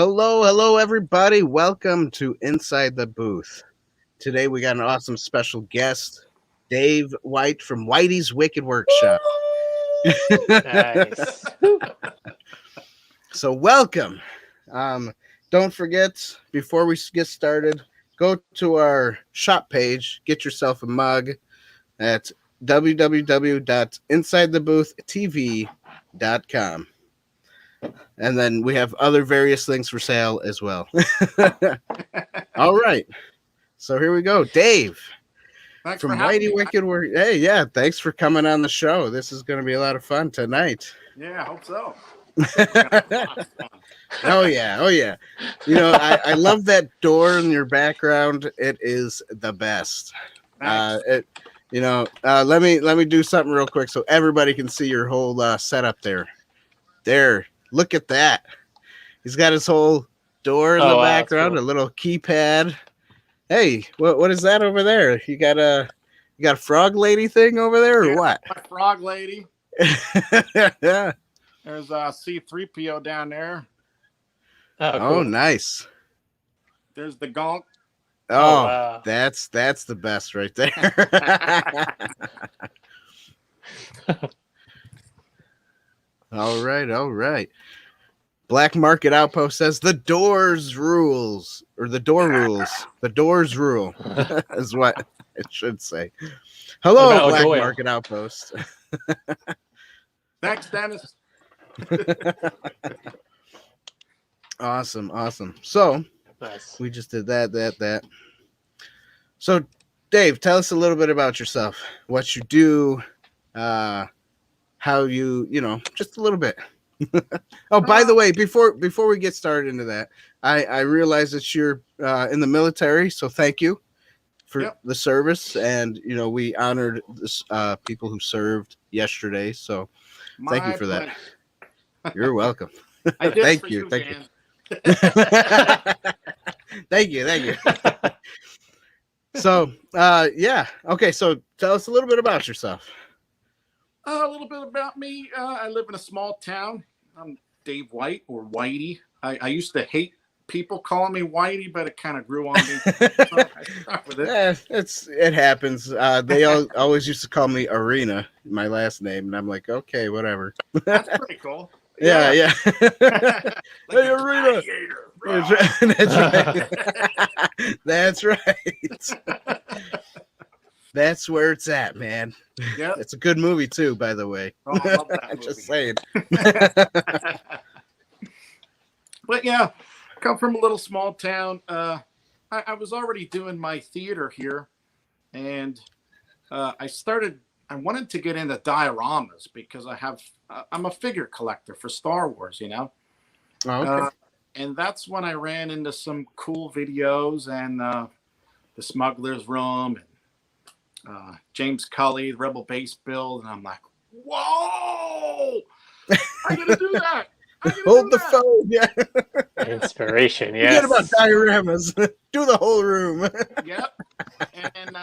Hello, everybody. Welcome to Inside the Booth. Today we got an awesome special guest, Dave White from Whiteys Wicked Workshop. Nice. So welcome. Don't forget, before we get started, go to our shop page, get yourself a mug at www.insidetheboothreviews.com. And then we have other various things for sale as well. All right. So here we go. Dave Thanks from for having Whitey me. Wicked Work. Hey, yeah. Thanks for coming on the show. This is going to be a lot of fun tonight. Yeah, I hope so. Oh, yeah. You know, I love that door in your background. It is the best. Let me do something real quick so everybody can see your whole setup there. There. Look at that. He's got his whole door in the background, cool. A little keypad. Hey, what is that over there? You got a frog lady thing over there, or what? My frog lady. Yeah. There's a C-3PO down there. Oh, cool. Nice. There's the gonk. Oh, wow. That's the best right there. All right. Black Market Outpost says the doors rules, or the door rules. The doors rule is what it should say. Hello, Black Market Outpost. Thanks, Dennis. Awesome. So nice. We just did that. So, Dave, tell us a little bit about yourself. What you do, how you just a little bit. Oh, by the way, before we get started into that, I realize that you're in the military, so thank you for the service. And we honored this people who served yesterday, so thank you for that. You're welcome. Thank you. Thank you. So okay, so tell us a little bit about yourself. A little bit about me. I live in a small town. I'm Dave White, or Whitey. I used to hate people calling me Whitey, but it kind of grew on me. So I stuck with it. It happens. They always used to call me Arena, my last name, and I'm like, okay, whatever. That's pretty cool. Yeah. Hey, Arena. That's right. That's where it's at, man. Yeah, it's a good movie too, by the way. Oh, I love that movie. Just saying. But yeah, come from a little small town. I was already doing my theater here, and I wanted to get into dioramas because I'm a figure collector for Star Wars, Oh, okay. And that's when I ran into some cool videos and the Smuggler's Room and James Cully, the Rebel Base build, and I'm like, whoa! I gotta do that. Hold the phone, yeah. Inspiration, yes. Forget about dioramas. Do the whole room. Yep. And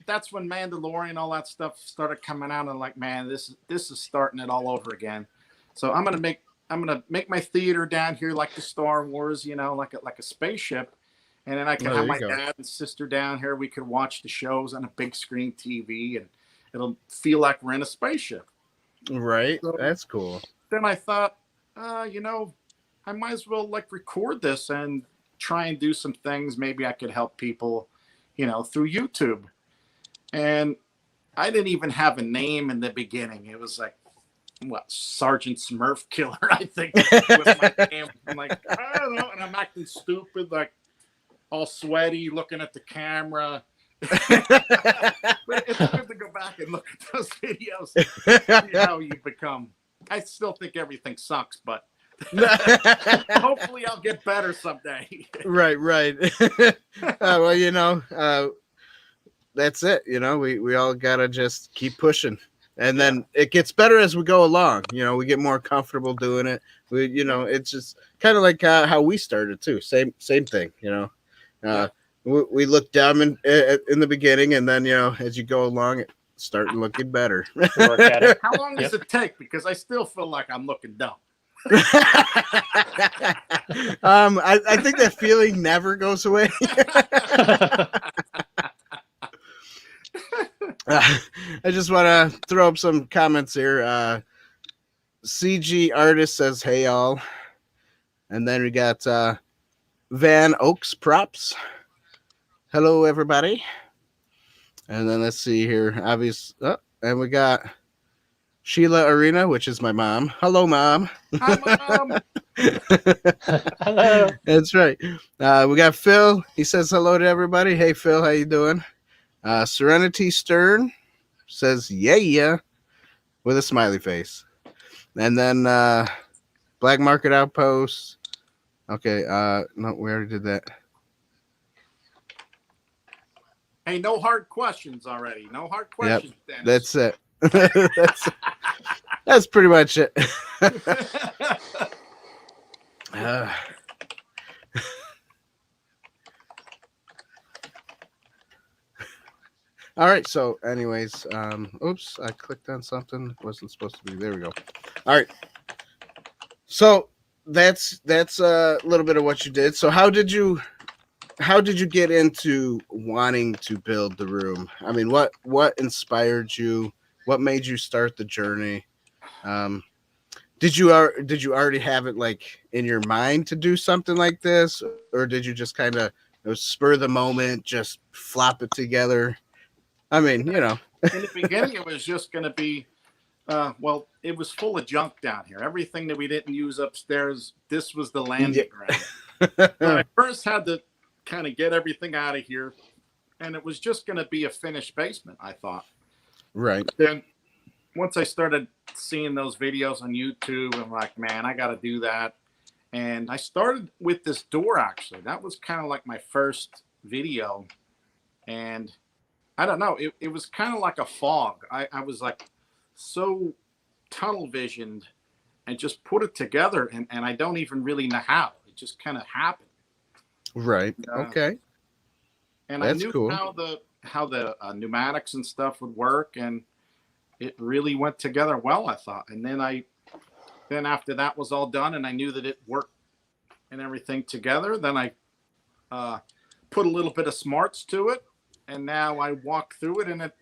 that's when Mandalorian, all that stuff started coming out, and I'm like, man, this is starting it all over again. So I'm gonna make my theater down here like the Star Wars, like a spaceship. And then I can have my dad and sister down here. We could watch the shows on a big screen TV, and it'll feel like we're in a spaceship. Right. So that's cool. Then I thought, I might as well record this and try and do some things. Maybe I could help people, through YouTube. And I didn't even have a name in the beginning. It was like, Sergeant Smurf Killer, I think was my name. I'm like, I don't know. And I'm acting stupid, all sweaty, looking at the camera. But it's good to go back and look at those videos, see how you become. I still think everything sucks, but hopefully I'll get better someday. Right. That's it. We all gotta just keep pushing, and then it gets better as we go along. We get more comfortable doing it. It's just kind of like how we started too. Same thing. We look dumb in the beginning, and then as you go along, it starts looking better. How long does it take? Because I still feel like I'm looking dumb. I think that feeling never goes away. I just want to throw up some comments here. CG Artist says, "Hey all," and then we got Van Oaks Props. Hello everybody. And then let's see here. And we got Sheila Arena, which is my mom. Hello, mom. Hi, Mom. Hello. That's right. We got Phil. He says hello to everybody. Hey, Phil, how you doing? Serenity Stern says yeah with a smiley face. And then Black Market Outpost. Okay. No, we already did that. Hey, no hard questions already. No hard questions, Dennis. That's it. That's pretty much it. All right. So, anyways, oops, I clicked on something. Wasn't supposed to be. There we go. All right. So that's a little bit of what you did. So how did you get into wanting to build the room? I mean, what inspired you? What made you start the journey? Did you already have it like in your mind to do something like this, or did you just kind of spur of the moment, just flop it together? I mean, In the beginning, it was just going to be, well, it was full of junk down here. Everything that we didn't use upstairs, this was the landing ground. So I first had to kind of get everything out of here, and it was just going to be a finished basement, I thought. Right. Then once I started seeing those videos on YouTube, I'm like, man, I got to do that. And I started with this door, actually. That was kind of like my first video. And I don't know, it was kind of like a fog. I was like so tunnel visioned and just put it together. And I don't even really know how. It just kind of happened. Right. Okay. And That's I knew cool. how the pneumatics and stuff would work, and it really went together well, I thought. And then after that was all done, and I knew that it worked and everything together, then I put a little bit of smarts to it, and now I walk through it, and it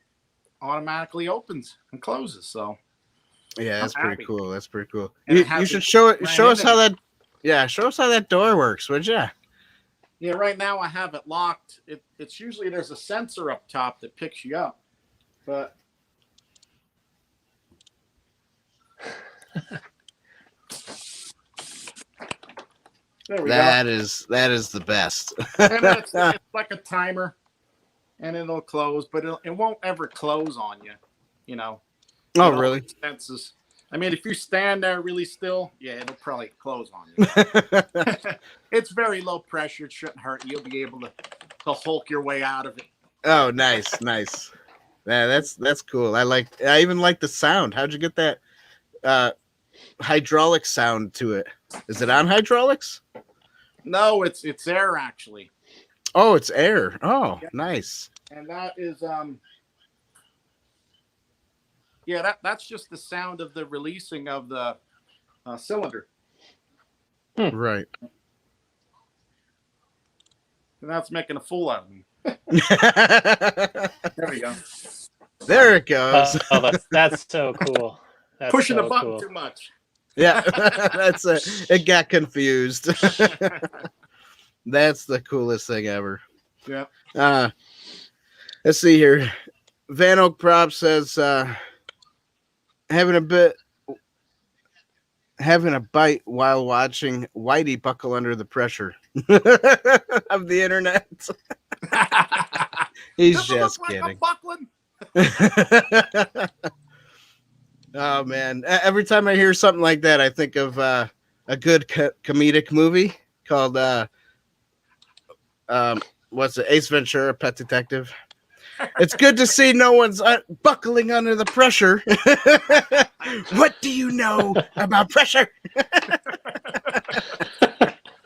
automatically opens and closes. So yeah, that's I'm pretty happy. cool. That's pretty cool. And it You has should it show ran us in how it. that. Yeah, show us how that door works, would you? Yeah, right now I have it locked. It's usually there's a sensor up top that picks you up, but there we go. That is the best. And then it's like a timer, and it'll close, but it won't ever close on you. Oh, It always really? senses. I mean, if you stand there really still, yeah, it'll probably close on you. It's very low pressure. It shouldn't hurt. You'll be able to hulk your way out of it. Oh, nice. Yeah, that's cool. I even like the sound. How'd you get that hydraulic sound to it? Is it on hydraulics? No, it's air actually. Oh, it's air. Oh, Yeah. Nice. And that is yeah, that's just the sound of the releasing of the cylinder. Right. And that's making a fool out of me. There we go. There it goes. That's so cool. That's Pushing so the button cool. too much. Yeah, that's it. It got confused. That's the coolest thing ever. Yeah. Let's see here. Van Oak Prop says having a bite while watching Whitey buckle under the pressure of the internet. He's Does it just look like kidding. I'm buckling? Oh man! Every time I hear something like that, I think of a good comedic movie called what's it? Ace Ventura: Pet Detective. It's good to see no one's buckling under the pressure. What do you know about pressure?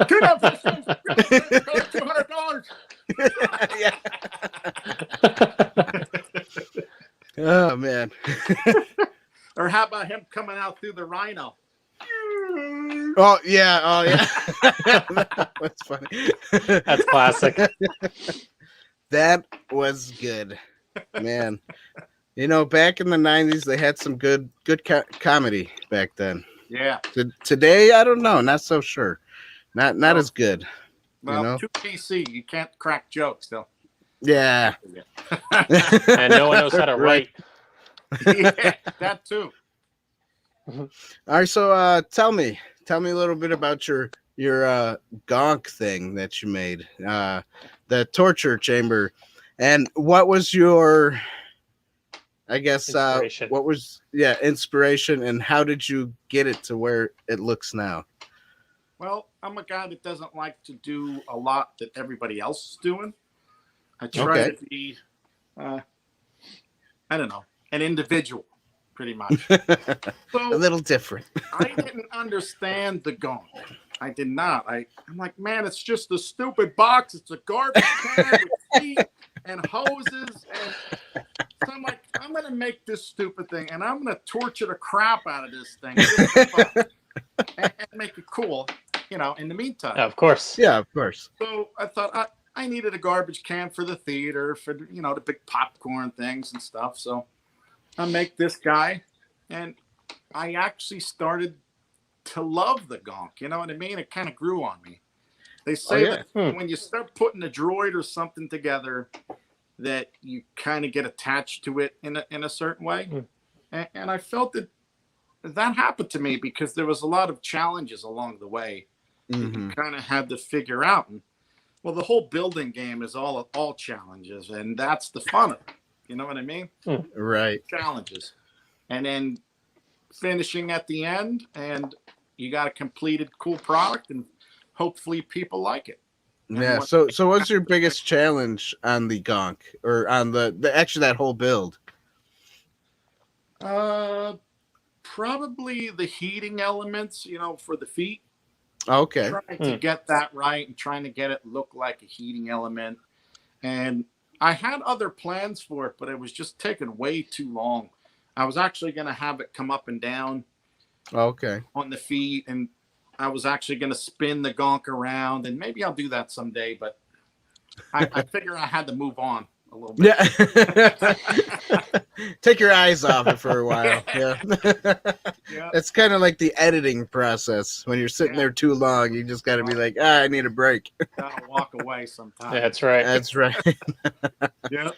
$200. Yeah. Oh man. Or how about him coming out through the rhino? Oh yeah. That's funny. That's classic. That was good, man. You know, back in the '90s, they had some good comedy back then. Yeah. Today, I don't know. Not so sure. Not Well, as good. Well, know? too PC. You can't crack jokes, though. Yeah. And no one knows how to write. Yeah, that too. All right. So, tell me a little bit about your gonk thing that you made, the torture chamber, and what was your, I guess, Inspiration. what was inspiration, and how did you get it to where it looks now? Well, I'm a guy that doesn't like to do a lot that everybody else is doing. I try to be, I don't know, an individual, pretty much. So A little different. I didn't understand the gonk. I did not. I'm like, man, it's just a stupid box. It's a garbage can with feet and hoses. And so I'm like, I'm going to make this stupid thing, and I'm going to torture the crap out of this thing just for fun, and make it cool, in the meantime. Of course. Yeah, of course. So I thought I needed a garbage can for the theater, for, the big popcorn things and stuff. So I make this guy, and I actually started to love the gonk. You know what I mean? It kind of grew on me. They say that when you start putting a droid or something together, that you kind of get attached to it in a certain way. And I felt that happened to me because there was a lot of challenges along the way that you kind of had to figure out. And, well, the whole building game is all challenges, and that's the fun of it. You know what I mean? Right. Challenges. And then finishing at the end, and you got a completed cool product, and hopefully people like it. Yeah. So what's your biggest challenge on the gonk, or on the actually that whole build? Probably the heating elements, for the feet. Okay. Trying to get that right and trying to get it look like a heating element. And I had other plans for it, but it was just taking way too long. I was actually going to have it come up and down. Okay. On the feet, and I was actually going to spin the gonk around, and maybe I'll do that someday, but I figure I had to move on a little bit. Yeah. Take your eyes off it for a while. Yeah. Yeah. It's kind of like the editing process. When you're sitting there too long, you just got to be like, I need a break. Gotta walk away sometimes. That's right. That's right. Yep.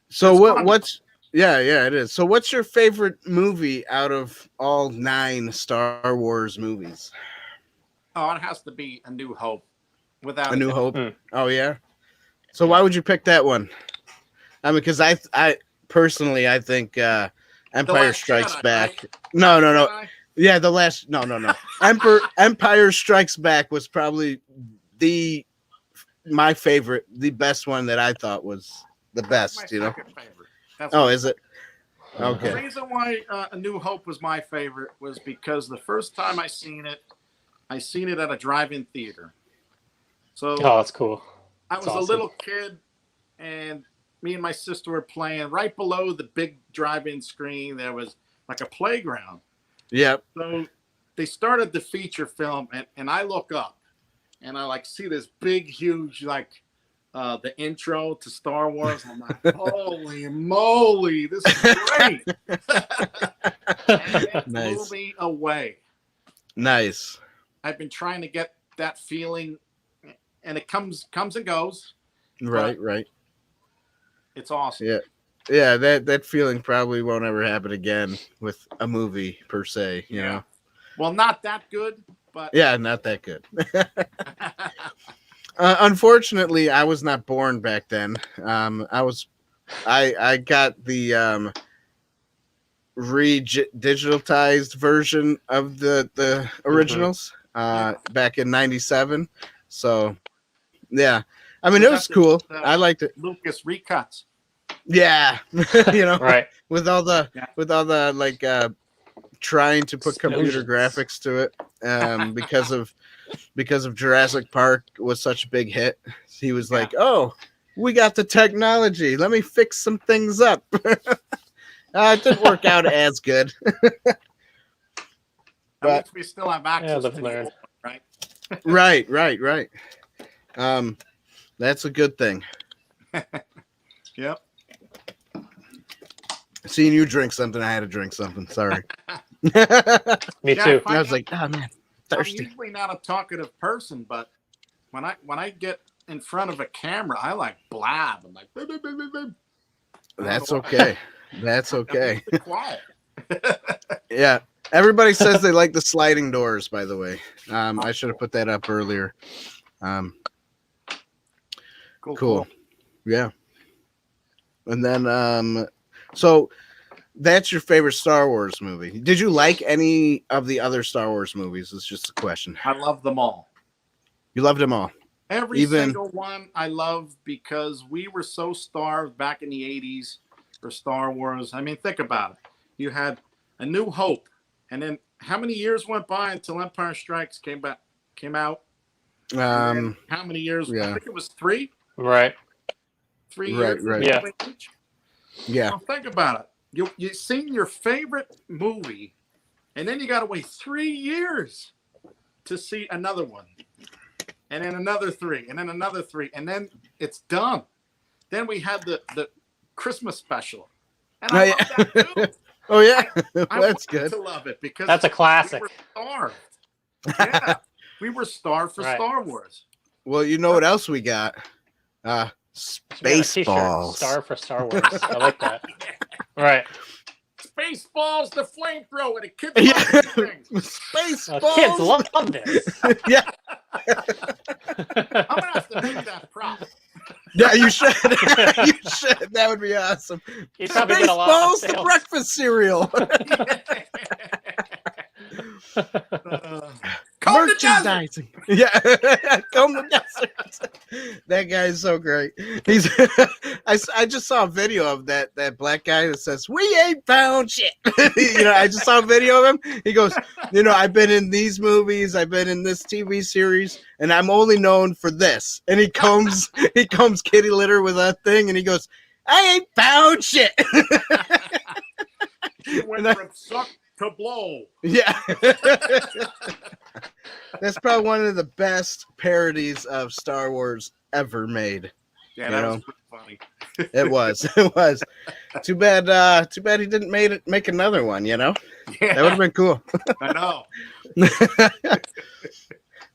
So It's what's it is. So what's your favorite movie out of all 9 Star Wars movies? Oh, it has to be A New Hope. Without A New Hope. Oh yeah. So why would you pick that one? I mean, because I personally I think Empire Strikes Jedi, Back. right? No. Yeah, the last. No. Empire Strikes Back was probably my favorite, the best one that I thought was the best. That's my second favorite. That's Is it? Okay. The reason why A New Hope was my favorite was because the first time I seen it at a drive-in theater. So that's cool. I was a little kid, and me and my sister were playing right below the big drive-in screen. There was like a playground. Yep. So they started the feature film, and I look up, and I see this big, huge, the intro to Star Wars. I'm like, holy moly, this is great. And it blew me away. Nice. I've been trying to get that feeling, and it comes and goes. Right. It's awesome. Yeah, that feeling probably won't ever happen again with a movie per se, you know. Well, not that good, but yeah, not that good. Unfortunately, I was not born back then. I got the digitalized version of the originals back in '97. So yeah, I mean, it was cool. I liked it. Lucas recuts. Yeah, right. with all the trying to put computer graphics to it, because of Jurassic Park was such a big hit. He was like, "Oh, we got the technology. Let me fix some things up." It didn't work out as good. But least we still have access live to and the learn. old one, right? right. That's a good thing. Yep. Seeing you drink something, I had to drink something. Sorry. Me Yeah, too. I was like, oh man, I'm thirsty. usually not a talkative person, but when I get in front of a camera, I like blab. I'm like, "Blah, blah, blah, blah, blah." That's I don't know okay. That's why. okay. I'm usually quiet. Yeah. Everybody says they like the sliding doors, by the way. I should have put that up earlier. Cool. Yeah. And then so that's your favorite Star Wars movie. Did you like any of the other Star Wars movies? It's just a question. I love them all. You loved them all. Every Even- single one I love because we were so starved back in the 80s for Star Wars. I mean, think about it. You had A New Hope, and then how many years went by until Empire Strikes came out? And then how many years? yeah. I think it was 3. Right. 3 Right, years. right. Yeah. Each. Yeah. Well, think about it. You seen your favorite movie, and then you got to wait 3 years to see another one, and then another 3, and then another 3, and then it's done. Then we had the Christmas special, and I love that too. Oh yeah. I That's wanted good. to love it because That's a classic. we were starved. Yeah, we were starved for Right. Star Wars. Well, you know what else we got? We got a t-shirt, Spaceballs. Star for Star Wars. I like that. Right. Spaceballs, the flamethrower, the kids Yeah. love these things. Spaceballs. Kids love this. Yeah. I'm gonna have to make that prop. Yeah, you should. You should. That would be awesome. You probably get a lot of Spaceballs, the sales. breakfast cereal. Come to desert. Merchandising. Yeah. Come to desert. That guy is so great. He's I just saw a video of that black guy that says, "We ain't found shit." I just saw a video of him. He goes, I've been in these movies, I've been in this TV series, and I'm only known for this. And he comes kitty litter with that thing, and he goes, "I ain't found shit." He went from suck to blow. Yeah. That's probably one of the best parodies of Star Wars ever made. Yeah, that was pretty funny. It was. It was. Too bad he didn't make another one, Yeah, That would have been cool. I know.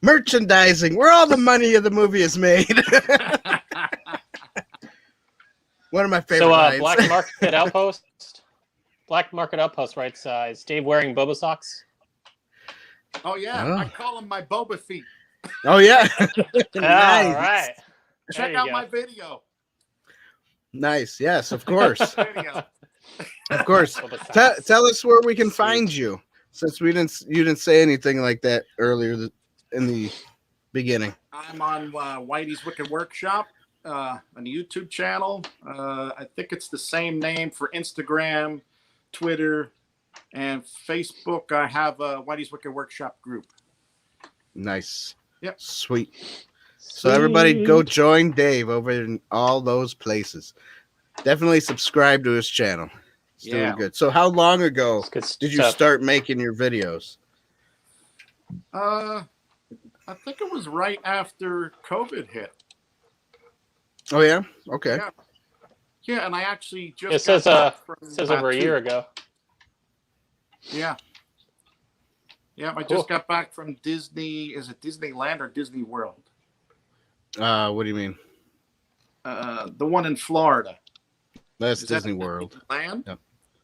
Merchandising, where all the money of the movie is made. One of my favorite lines. Black Market Outpost. Black Market Outpost writes, is Dave wearing Boba socks? Oh yeah, Oh. I call him my Boba feet. Oh yeah. All Nice. right. Check you out go. my video. Nice. Yes, of course. Video. Of course. Boba socks. Tell us where we can Sweet. find you, since you didn't say anything like that earlier in the beginning. I'm on Whiteys Wicked Workshop on the YouTube channel. I think it's the same name for Instagram, Twitter, and Facebook. I have a Whiteys Wicked Workshop group. Nice. Yep. Sweet. So everybody go join Dave over in all those places. Definitely subscribe to his channel. It's doing good. So how long ago It's good did you stuff. start making your videos? I think it was right after COVID hit. Oh yeah? Okay. Yeah. Yeah, and I actually just It says got back from It says about over a 2. year ago. Yeah. Yeah, I Cool. just got back from Disney. Is it Disneyland or Disney World? What do you mean? The one in Florida. That's Is that Disney World. Land? Yep.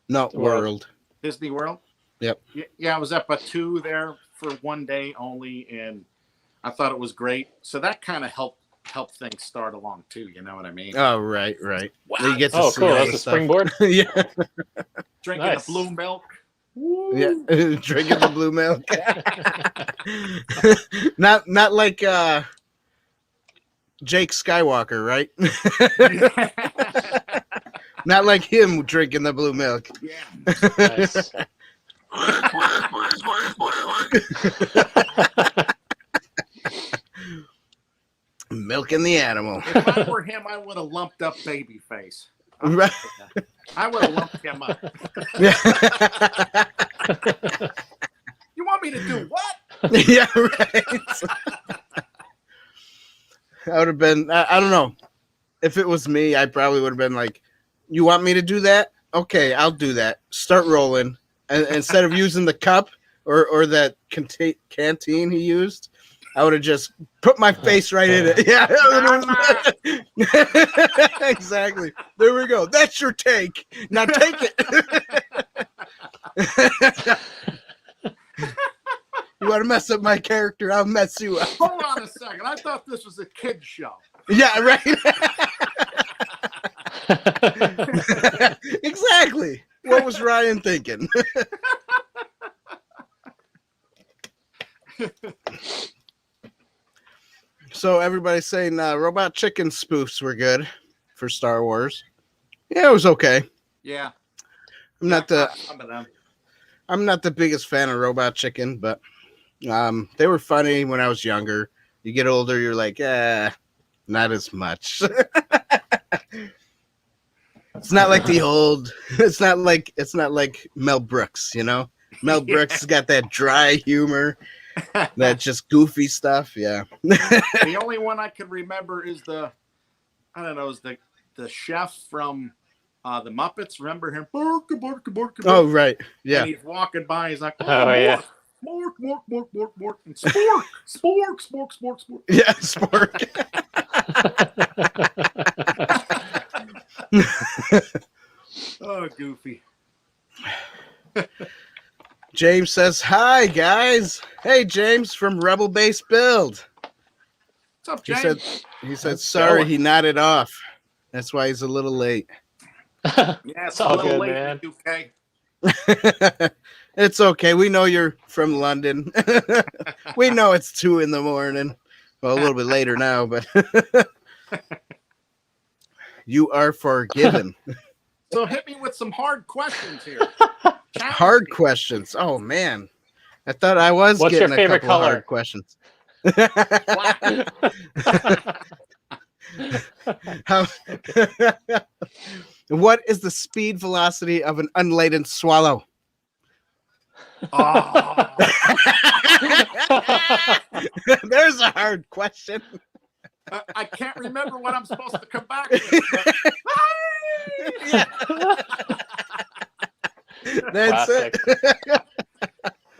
No, World. World. Disney World? Yep. Yeah, I was at Batu there for one day only, and I thought it was great. So that kind of helped things start along too. You know what I mean? Oh, right. Wow. You get to Oh, see cool. all That's the a stuff. springboard. Yeah. Drinking Nice. the blue milk. Yeah. Drinking the blue milk. not like Jake Skywalker, right? Not like him drinking the blue milk. Yeah. Nice. Milking the animal. If I were him, I would have lumped up Babyface. Right. I would have lumped him up. Yeah. You want me me to do what? Yeah, right. I would have been, I don't know. If it was me, I probably would have been like, you want me to do that? Okay, I'll do that. Start rolling. And instead of using the cup or that canteen he used, I would have just put my face right in it. Yeah. Exactly. There we go. That's your take. Now take it. You want to mess up my character? I'll mess you up. Hold on a second. I thought this was a kid's show. Yeah, right. Exactly. What was Ryan thinking? So everybody's saying Robot Chicken spoofs were good for Star Wars. Yeah, it was okay. Yeah. I'm not the Some of them. I'm not the biggest fan of Robot Chicken, but they were funny when I was younger. You get older, you're like, not as much. It's not like the old. It's not like Mel Brooks, you know. Mel Brooks has got that dry humor, that just goofy stuff. Yeah. The only one I can remember is the chef from the Muppets. Remember him? Bork, bork, bork, bork. Oh right, yeah. And he's walking by. He's like, Oh, yeah. Spork, mork, mork, mork, mork, and spork, spork, spork, spork, spork. Yeah, spork. Oh, goofy. James says, "Hi guys." Hey, James from Rebel Base Build. What's up, He James? said, sorry, he nodded off. That's why he's a little late. Yeah, it's all a little good, late man. in the UK. It's okay. We know you're from London. We know it's 2 a.m. Well, a little bit later now, but you are forgiven. So hit me with some hard questions here. Challenge Hard me. questions. Oh man, I thought I was What's getting your a favorite couple of color? hard questions. How, what is the speed velocity of an unladen swallow? Oh, There's a hard question. I can't remember what I'm supposed to come back with. But... Yeah. That's Classic. it.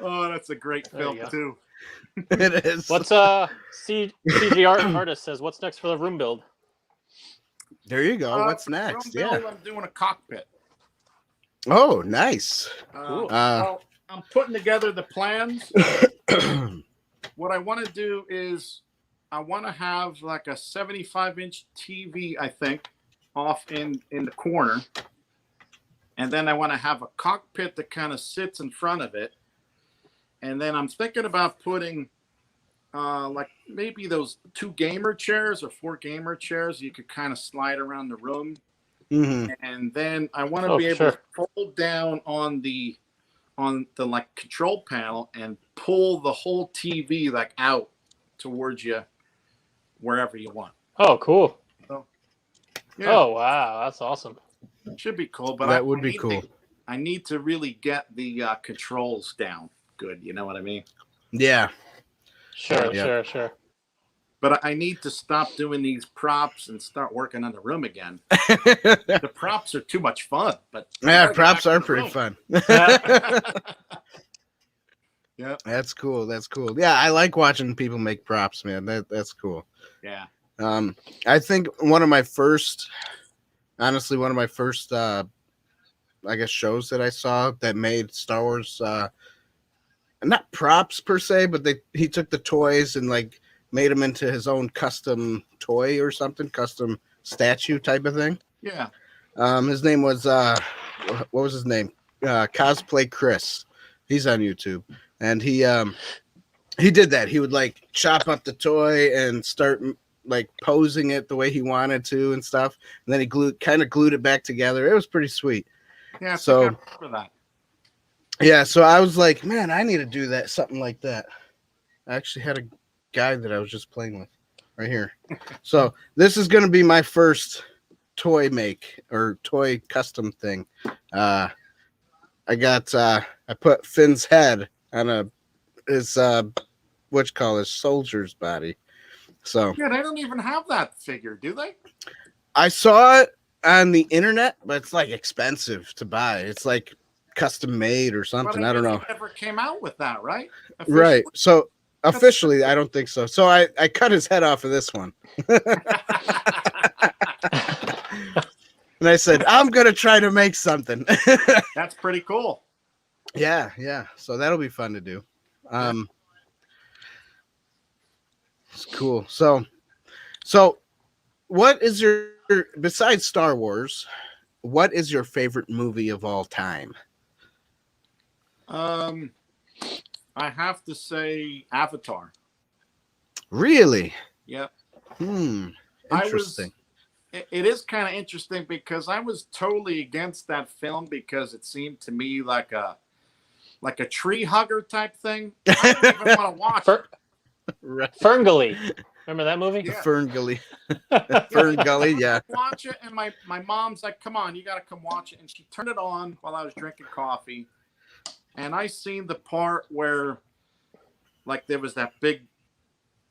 Oh, that's a great There you film go. too. It is. What's CG artist says? What's next for the room build? There you go. What's For next? film Yeah. build, I'm doing a cockpit. Oh, nice. Cool. Well, I'm putting together the plans. What I want to do is I want to have like a 75-inch TV, I think, off in the corner. And then I want to have a cockpit that kind of sits in front of it. And then I'm thinking about putting like maybe those 2 gamer chairs or 4 gamer chairs you could kind of slide around the room. Mhm. And then I want to be able to fold down on the like control panel and pull the whole TV like out towards you wherever you want. Oh, cool. Yeah, Oh, wow. That's awesome. should be cool. But That would be cool. I need to really get the controls down good. You know what I mean? Yeah. Sure, Yeah. sure. But I need to stop doing these props and start working on the room again. The props are too much fun, but Yeah, props are pretty fun. Yeah, That's cool. That's cool. Yeah, I like watching people make props, man. That's cool. yeah. I think one of my first I guess shows that I saw that made Star Wars not props per se, but he took the toys and like made them into his own custom toy or something, custom statue type of thing. Yeah. His name was what was his name? Cosplay Chris. He's on YouTube, and he did that. He would like chop up the toy and start like posing it the way he wanted to and stuff, and then he kind of glued it back together. It was pretty sweet. Yeah. So for that. yeah, so I was like, man, I need to do that, something like that. I actually had a guy that I was just playing with right here. So this is going to be my first toy make or toy custom thing. I put Finn's head on his soldier's body. So Yeah, they don't even have that figure, do they? I saw it on the internet, but it's like expensive to buy. It's like custom made or something. I don't know. He never came out with that, right? Right. So officially, I don't think so. So I cut his head off of this one. And I said, I'm going to try to make something. That's pretty cool. Yeah. Yeah. So that'll be fun to do. It's cool. So what is besides Star Wars, what is your favorite movie of all time? I have to say Avatar. Really? Yep. Interesting. It is kind of interesting because I was totally against that film because it seemed to me like a tree hugger type thing. I don't even want to watch it. Right. Ferngully. Remember that movie? Yeah. Ferngully. Ferngully, yeah. Watch it, and my mom's like, "Come on, you got to come watch it." And she turned it on while I was drinking coffee, and I seen the part where, like, there was that big,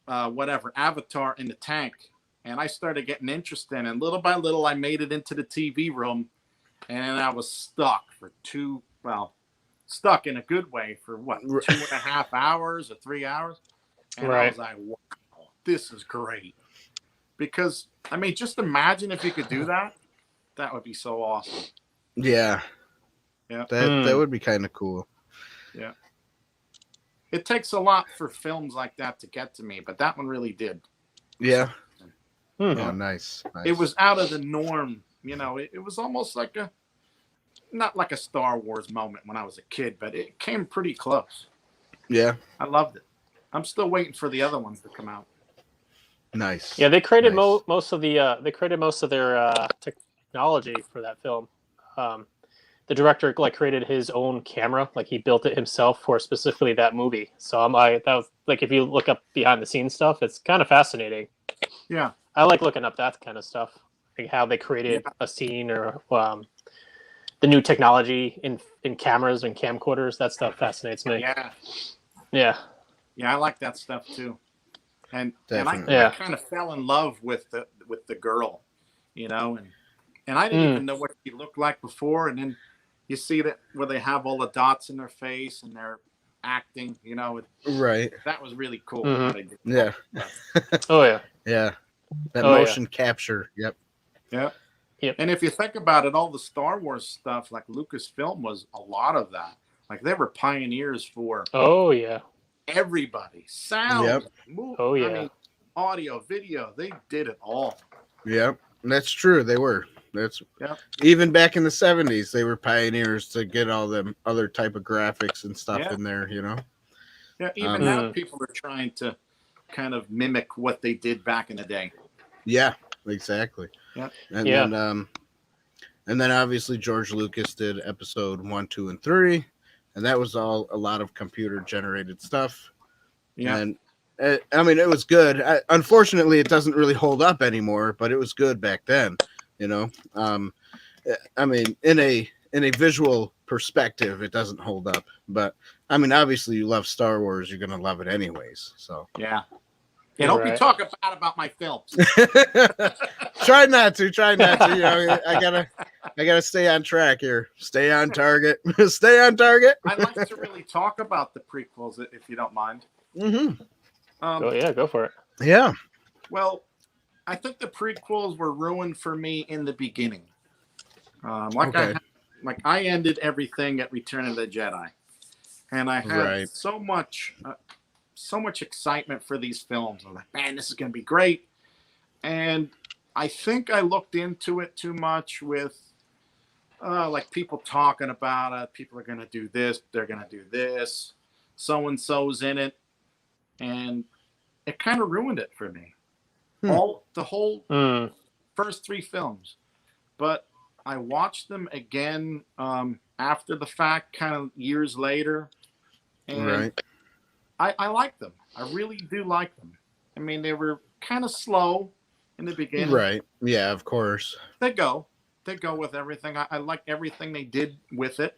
avatar in the tank, and I started getting interested, and little by little, I made it into the TV room, and I was stuck stuck in a good way for what, 2.5 hours or 3 hours, and Right. I was like, wow, this is great. Because, I mean, just imagine if you could do that. That would be so awesome. Yeah. Yeah. That would be kind of cool. Yeah. It takes a lot for films like that to get to me, but that one really did. Yeah. Hmm. Oh, nice. It was out of the norm. You know, it was almost like not like a Star Wars moment when I was a kid, but it came pretty close. Yeah. I loved it. I'm still waiting for the other ones to come out. Nice. Yeah, they created Nice. most of their technology for that film. The director created his own camera, like he built it himself for specifically that movie. So that was like, if you look up behind the scenes stuff, it's kind of fascinating. Yeah. I like looking up that kind of stuff, like how they created a scene or the new technology in cameras and camcorders. That stuff fascinates me. Yeah. Yeah. Yeah, I like that stuff too. And Definitely. I kind of fell in love with the girl, you know, and I didn't even know what she looked like before, and then you see that where they have all the dots in their face and they're acting, you know. Right. That was really cool. Mhm. What they did. Yeah. Oh yeah. Yeah. That Oh, yeah. motion capture. Yep. Yeah. Yep. And if you think about it, all the Star Wars stuff, like Lucasfilm was a lot of that. Like they were pioneers for Oh yeah. everybody. Sound, Yep. Oh, yeah. I mean, audio, video, they did it all. Yep. That's true. They were. That's Yep. even back in the 70s, they were pioneers to get all them other type of graphics and stuff Yeah. in there, you know. Yeah, even now people are trying to kind of mimic what they did back in the day. Yeah, exactly. Yep. And then obviously George Lucas did episode 1, 2, and 3, and that was all a lot of computer generated stuff. Yeah. And I mean, it was good. Unfortunately, it doesn't really hold up anymore, but it was good back then, you know. I mean, in a visual perspective, it doesn't hold up, but I mean, obviously, you love Star Wars, you're gonna love it anyways. So Yeah. Yeah, don't be talking bad about my films. try not to. You know, I gotta stay on track here. Stay on target. Stay on target. I'd like to really talk about the prequels, if you don't mind. Mm-hmm. Go for it. Yeah. Well, I think the prequels were ruined for me in the beginning. Okay. I ended everything at Return of the Jedi, and I had so much excitement for these films. I'm like, man, this is going to be great. And I think I looked into it too much with like people talking about it. People are going to do this. They're going to do this. So-and-so's in it. And it kind of ruined it for me. The whole first 3 films. But I watched them again after the fact, kind of years later. And I like them. I really do like them. I mean, they were kind of slow in the beginning. Right. Yeah, of course. They go with everything. I like everything they did with it.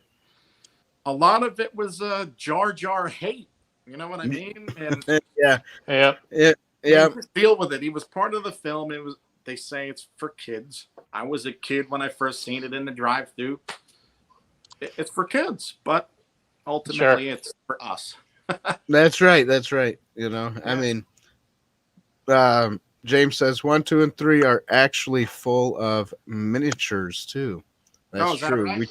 A lot of it was Jar Jar hate. You know what I mean? And Yeah, Yeah. yeah, yeah. just deal with it. He was part of the film. It was. They say it's for kids. I was a kid when I first seen it in the drive-thru. It's for kids, but ultimately it's for us. That's right. That's right. You know, I mean, James says 1, 2, and 3 are actually full of miniatures too. That's Is that true. right?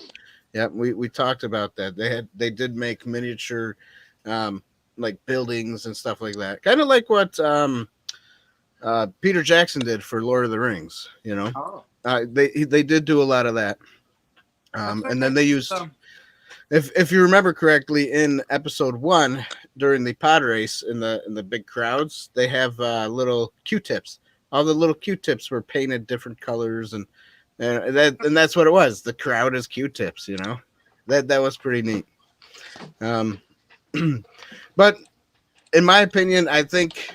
We talked about that. They did make miniature, like buildings and stuff like that. Kind of like what Peter Jackson did for Lord of the Rings. You know, Oh, they did do a lot of that. And then they used, if you remember correctly, in episode 1 during the pod race in the big crowds, they have little Q-tips. All the little Q-tips were painted different colors, and that's what it was. The crowd is Q-tips. You know, that was pretty neat. But in my opinion, I think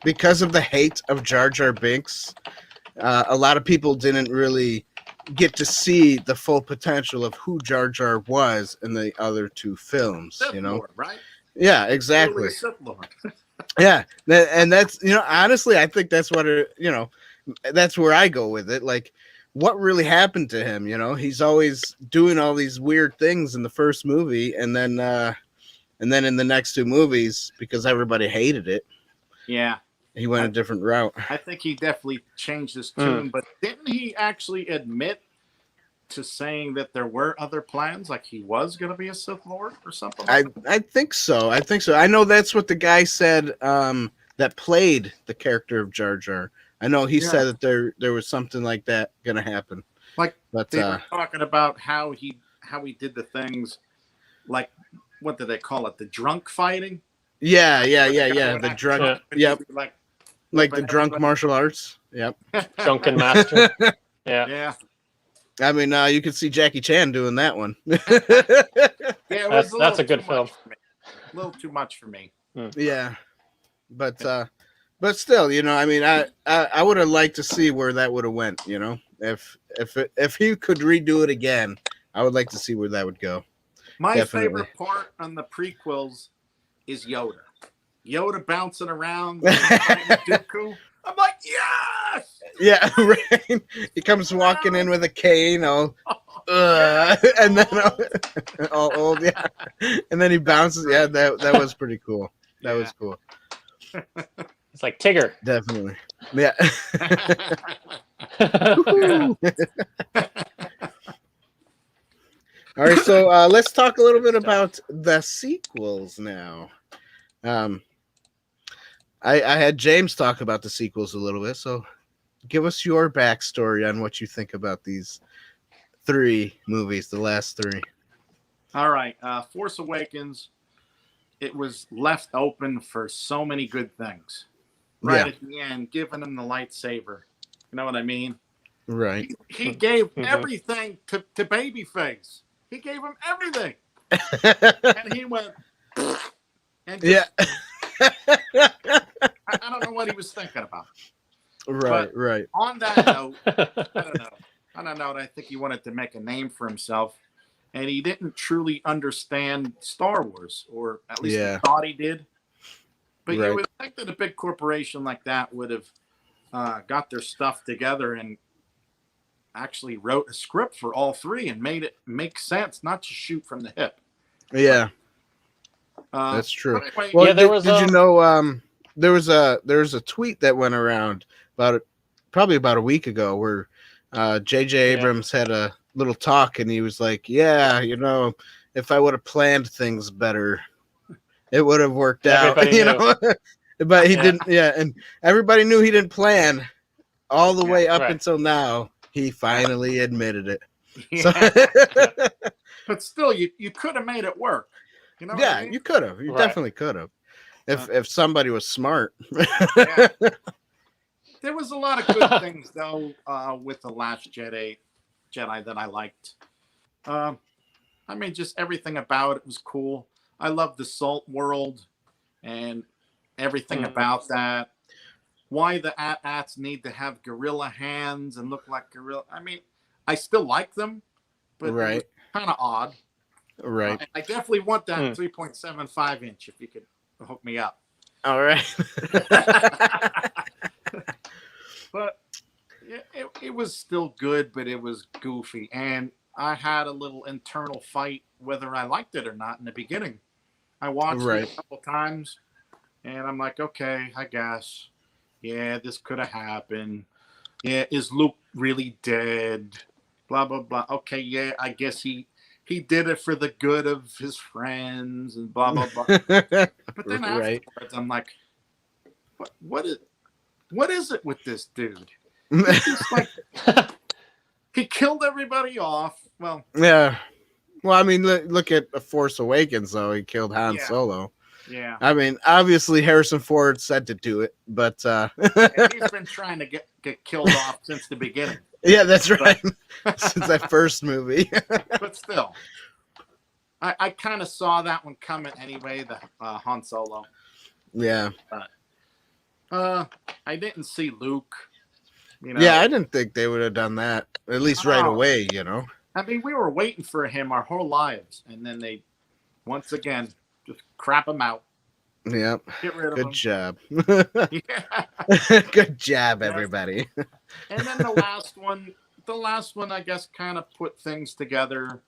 because of the hate of Jar Jar Binks, a lot of people didn't really get to see the full potential of who Jar Jar was in the other 2 films. Sith You know, Lord, right? yeah, exactly. Really a Sith Lord. Yeah, and that's, you know, honestly, I think that's what you know, that's where I go with it. Like, what really happened to him? You know, he's always doing all these weird things in the first movie, and then in the next 2 movies, because everybody hated it, Yeah, he went a different route. I think he definitely changed his tune, but didn't he actually admit to saying that there were other plans, like he was going to be a Sith Lord or something like that? I think so. I know that's what the guy said that played the character of Jar Jar. I know he said that there was something like that going to happen. Like, but they were talking about how he did the things, like, what do they call it? The drunk fighting? Yeah. The drunk, yep. Like the drunk martial arts. Yep. Drunken master. Yeah. I mean, you could see Jackie Chan doing that one. Yeah, it was that's a good film. A little too much for me. Yeah, but still, you know, I mean, I would have liked to see where that would have went. You know, if he could redo it again, I would like to see where that would go. My favorite part on the prequels is Yoda. Yoda bouncing around, Dooku. I'm like, yes! Yeah, right. He comes walking in with a cane, and then all old, yeah. And then he bounces. Yeah, that was pretty cool. That was cool. It's like Tigger. Definitely. Yeah. All right, so let's talk a little bit about the sequels now. I had James talk about the sequels a little bit, so give us your backstory on what you think about these 3 movies, the last 3. All right, Force Awakens, it was left open for so many good things. Right at the end, giving him the lightsaber. You know what I mean? Right. He gave everything to Babyface. He gave him everything. And he went, and just, I don't know what he was thinking about. Right, right. On that note, I don't know. I think he wanted to make a name for himself, and he didn't truly understand Star Wars, or at least he thought he did. But you would think that a big corporation like that would have got their stuff together and actually wrote a script for all 3 and made it make sense, not just shoot from the hip. Yeah, that's true. Anyway, well, did you know there was a tweet that went around probably about a week ago where J.J. Abrams had a little talk, and he was like, "Yeah, you know, if I would have planned things better, it would have worked out." You know, but he didn't. Yeah, and everybody knew he didn't plan all the way up until now. He finally admitted it. Yeah. So, but still, you could have made it work. You know? Yeah, what I mean? you could have. You definitely could have. If somebody was smart. There was a lot of good things though with the Last Jedi that I liked. I mean, just everything about it was cool. I love the salt world and everything about that. Why the AT-ATs need to have gorilla hands and look like gorilla. I mean, I still like them, but it was kind of odd. Right. And I definitely want that Hmm. 3.75 inch if you could hook me up. All right. But it was still good, but it was goofy. And I had a little internal fight whether I liked it or not in the beginning. I watched Right. it a couple times, and I'm like, okay, I guess. Yeah, this could have happened. Yeah, is Luke really dead? Blah, blah, blah. Okay, yeah, I guess he did it for the good of his friends and blah, blah, blah. But then Right. afterwards, I'm like, what is it with this dude? He's just like, he killed everybody off. Well, Yeah. Well, I mean, look at The Force Awakens, though. He killed Han Yeah. Solo. yeah. I mean, obviously Harrison Ford said to do it, but And he's been trying to get killed off since the beginning. yeah, that's right. Since that first movie. But still, I kind of saw that one coming anyway, the Han Solo. Yeah. I didn't see Luke. You know, Yeah, I didn't think they would have done that, at least right No. away, you know? I mean, we were waiting for him our whole lives, and then they, once again, just crap him out. Yep. Get rid of Good him. job. Yeah. Good job, everybody. And then the last one, I guess, kind of put things together.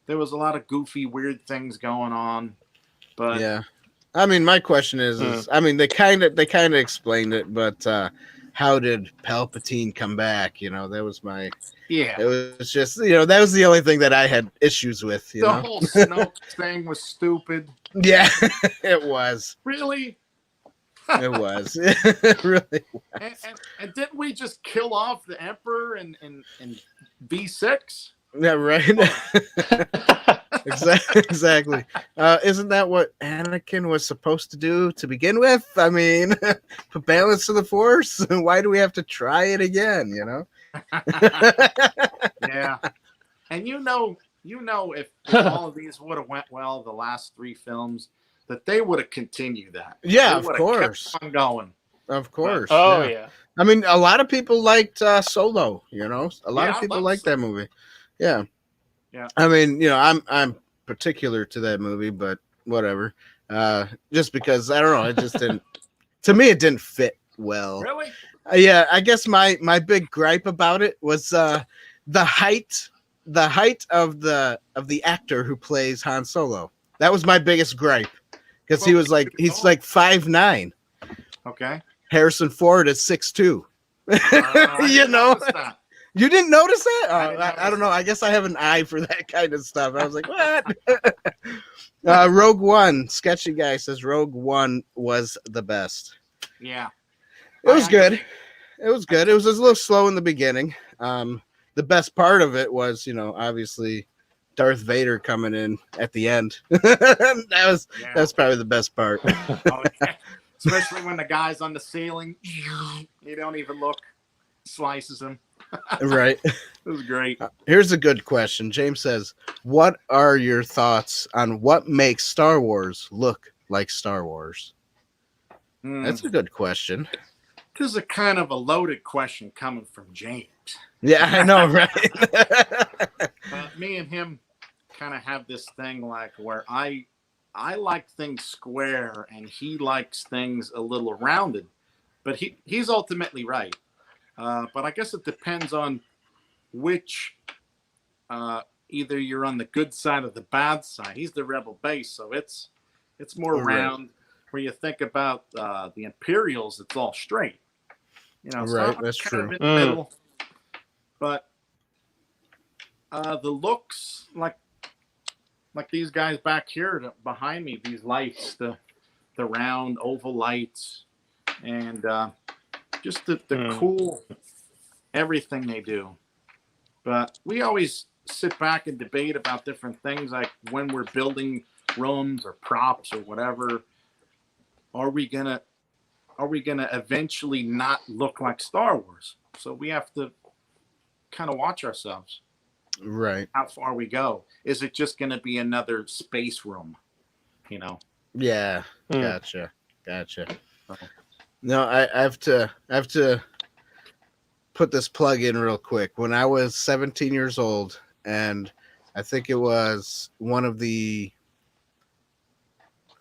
There was a lot of goofy, weird things going on, but Yeah. I mean, my question is I mean, they kind of explained it, but how did Palpatine come back? You know, that was my. yeah, It was just, you know, that was the only thing that I had issues with. You the know. whole Snoke thing was stupid. Yeah, it was. Really? It was. It really. And didn't we just kill off the Emperor in V6? Yeah. Right. Exactly. Isn't that what Anakin was supposed to do to begin with? I mean, put balance to the Force. Why do we have to try it again? You know. Yeah. And you know, if all of these would have went well, the last 3 films, that they would have continued that. Yeah, They of would have course. kept on going. Of course. Oh yeah. yeah. I mean, a lot of people liked Solo. You know, a lot Yeah, of people I love liked that movie. Yeah. Yeah. I mean, you know, I'm particular to that movie, but whatever. Just because I don't know, it just didn't. To me, it didn't fit well. Really? Yeah, I guess my big gripe about it was the height of the actor who plays Han Solo. That was my biggest gripe because he's like 5'9". Okay. Harrison Ford is 6'2". I You didn't know, notice that. you didn't notice that? I didn't I don't notice know. I guess I have an eye for that kind of stuff. I was like, what? Rogue One, Sketchy Guy says Rogue One was the best. Yeah. It was good. It was good. It was just a little slow in the beginning. The best part of it was, you know, obviously Darth Vader coming in at the end. That's probably the best part. Okay. Especially when the guy's on the ceiling, you don't even look, slices him. Right. It was great. Here's a good question. James says, what are your thoughts on what makes Star Wars look like Star Wars? That's a good question. This is a kind of a loaded question coming from James. Yeah, I know, right? Me and him kind of have this thing like where I like things square and he likes things a little rounded, but he's ultimately right. But I guess it depends on which, either you're on the good side or the bad side. He's the rebel base, so it's more round. Where you think about the Imperials, it's all straight. You know, so Right, I'm that's kind true. of in the middle. But the looks like these guys back here behind me, these lights, the round oval lights, and just the cool everything they do. But we always sit back and debate about different things, like when we're building rooms or props or whatever. Are we gonna eventually not look like Star Wars? So we have to kind of watch ourselves. Right. How far we go. Is it just gonna be another space room? You know? Yeah. Gotcha. No, I have to put this plug in real quick. When I was 17 years old and I think it was one of the.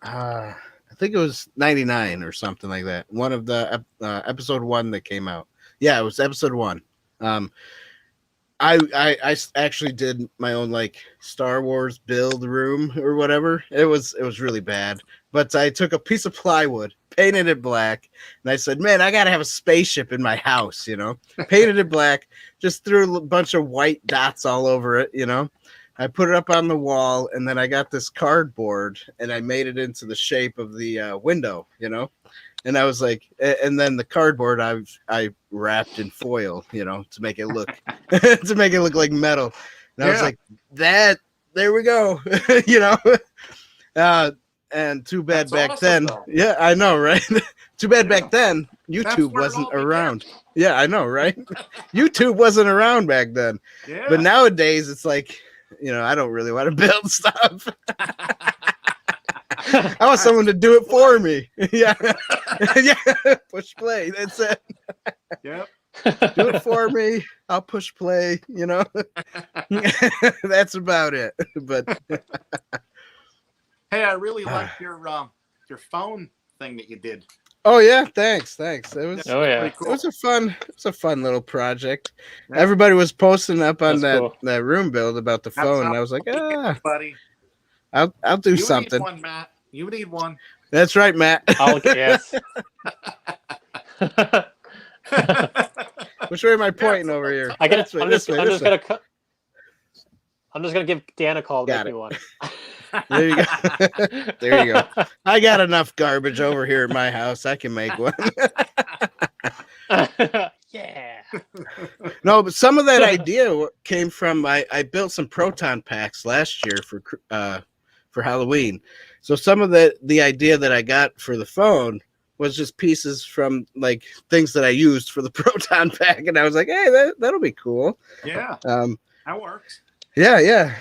I think it was 99 or something like that. One of the episode 1 that came out. Yeah, it was episode 1. I actually did my own like Star Wars build room or whatever. It was really bad, but I took a piece of plywood, painted it black, and I said, "Man, I gotta have a spaceship in my house." Painted it black, just threw a bunch of white dots all over it. I put it up on the wall, and then I got this cardboard and I made it into the shape of the window. And I was like, and then the cardboard I wrapped in foil, to make it look like metal. And I was like, there we go, and too bad That's back awesome, then. though. Yeah, I know, right? Too bad back then YouTube where it wasn't all began. around. Yeah, I know, right? YouTube wasn't around back then. Yeah. But nowadays it's like, I don't really want to build stuff. I want someone to do it for me. Yeah. Yeah. Push play. That's it. Yep. Do it for me. I'll push play, That's about it. But hey, I really like your phone thing that you did. oh yeah, thanks. It was Oh yeah. Pretty cool. it was a fun little project. Yeah. Everybody was posting up on That's cool. that room build about the That's phone, how and I was like, buddy. I'll do You something. need one, Matt. You need one. That's right, Matt. Yes. Which way am I pointing over here? I get This it. way, I'm this just way, this way. gonna give Dan a call. Got Make it. me one. There you go. There you go. I got enough garbage over here at my house. I can make one. Yeah. No, but some of that idea came from I built some proton packs last year for Halloween. So some of the idea that I got for the phone was just pieces from like things that I used for the proton pack, and I was like, hey, that'll be cool. Yeah. That works. Yeah.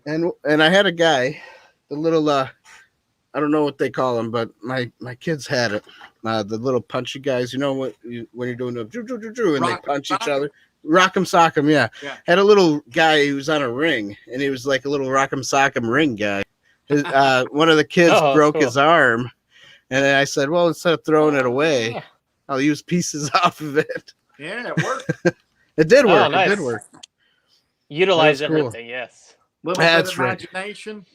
And I had a guy, the little I don't know what they call them, but my kids had it. The little punchy guys, when you're doing the and they punch each other. Rock'em Sock'em, yeah. Had a little guy who was on a ring, and he was like a little Rock'em Sock'em ring guy. One of the kids broke his arm, and then I said, well, instead of throwing it away, I'll use pieces off of it. Yeah, it worked. It did work. Nice. It did work. Utilize That's cool. everything. Yes. Little That's bit of right. imagination.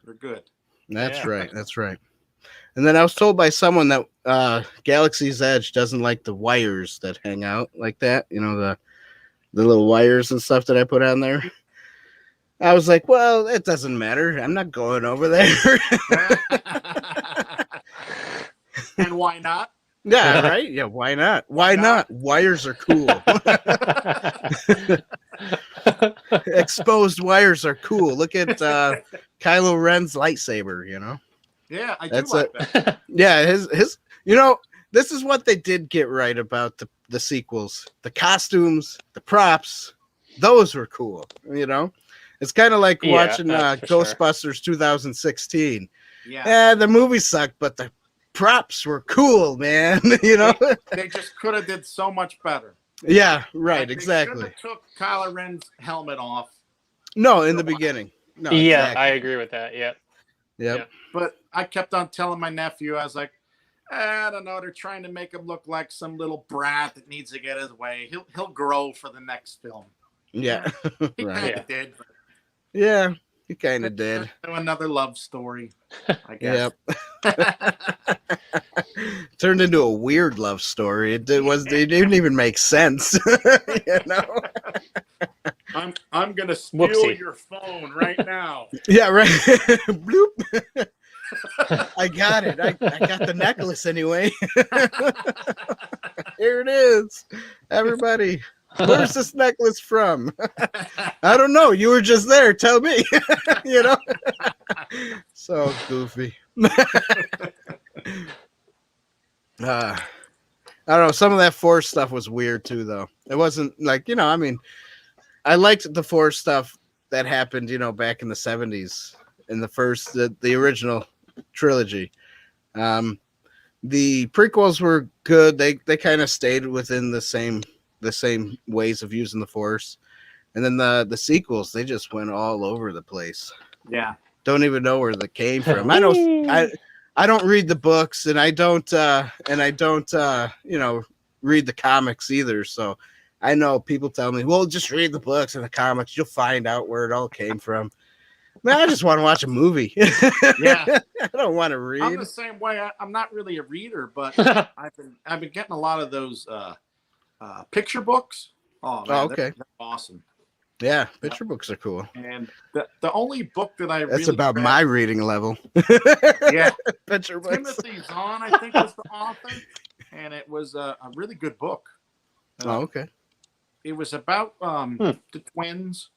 We're good. That's Yeah. right. That's right. And then I was told by someone that Galaxy's Edge doesn't like the wires that hang out like that. The little wires and stuff that I put on there. I was like, well, it doesn't matter. I'm not going over there. And why not? Yeah, right? Yeah, why not? Why not? Wires are cool. Exposed wires are cool. Look at Kylo Ren's lightsaber, Yeah, I That's do like that. Yeah, his this is what they did get right about the sequels. The costumes, the props, those were cool, It's kind of like watching Ghostbusters 2016. Yeah. The movie sucked, but the props were cool, man. They just could have did so much better. Yeah, right, Like, exactly. They should have took Kylo Ren's helmet off. No, in the beginning. No, Yeah, exactly. I agree with that. Yeah. Yep. But I kept on telling my nephew, I was like, I don't know. They're trying to make him look like some little brat that needs to get his way. He'll grow for the next film. Yeah. He Right. kind of did. But Yeah, he kind of did. another love story, I guess. Yep. Turned into a weird love story. It didn't even make sense. I'm gonna steal Whoopsie. your phone right now. Yeah, right. Bloop. I got it. I got the necklace anyway. Here it is. Everybody, where's this necklace from? I don't know. You were just there. Tell me. So goofy. I don't know. Some of that Force stuff was weird too, though. It wasn't like, I liked the Force stuff that happened, back in the 70s in the original trilogy. The prequels were good. They kind of stayed within the same ways of using the Force. And then the sequels, they just went all over the place. Yeah. Don't even know where they came from. I don't read the books, and I don't read the comics either. So I know people tell me, well, just read the books and the comics, you'll find out where it all came from. Man, I just want to watch a movie. Yeah. I don't want to read. I'm the same way. I'm not really a reader, but I've been getting a lot of those picture books. Oh man, okay. they're awesome. Yeah, picture books are cool. And the only book that That's really about read, my reading level. yeah, Picture books. Timothy Zahn, I think, was the author, and it was a really good book. Okay. It was about the twins.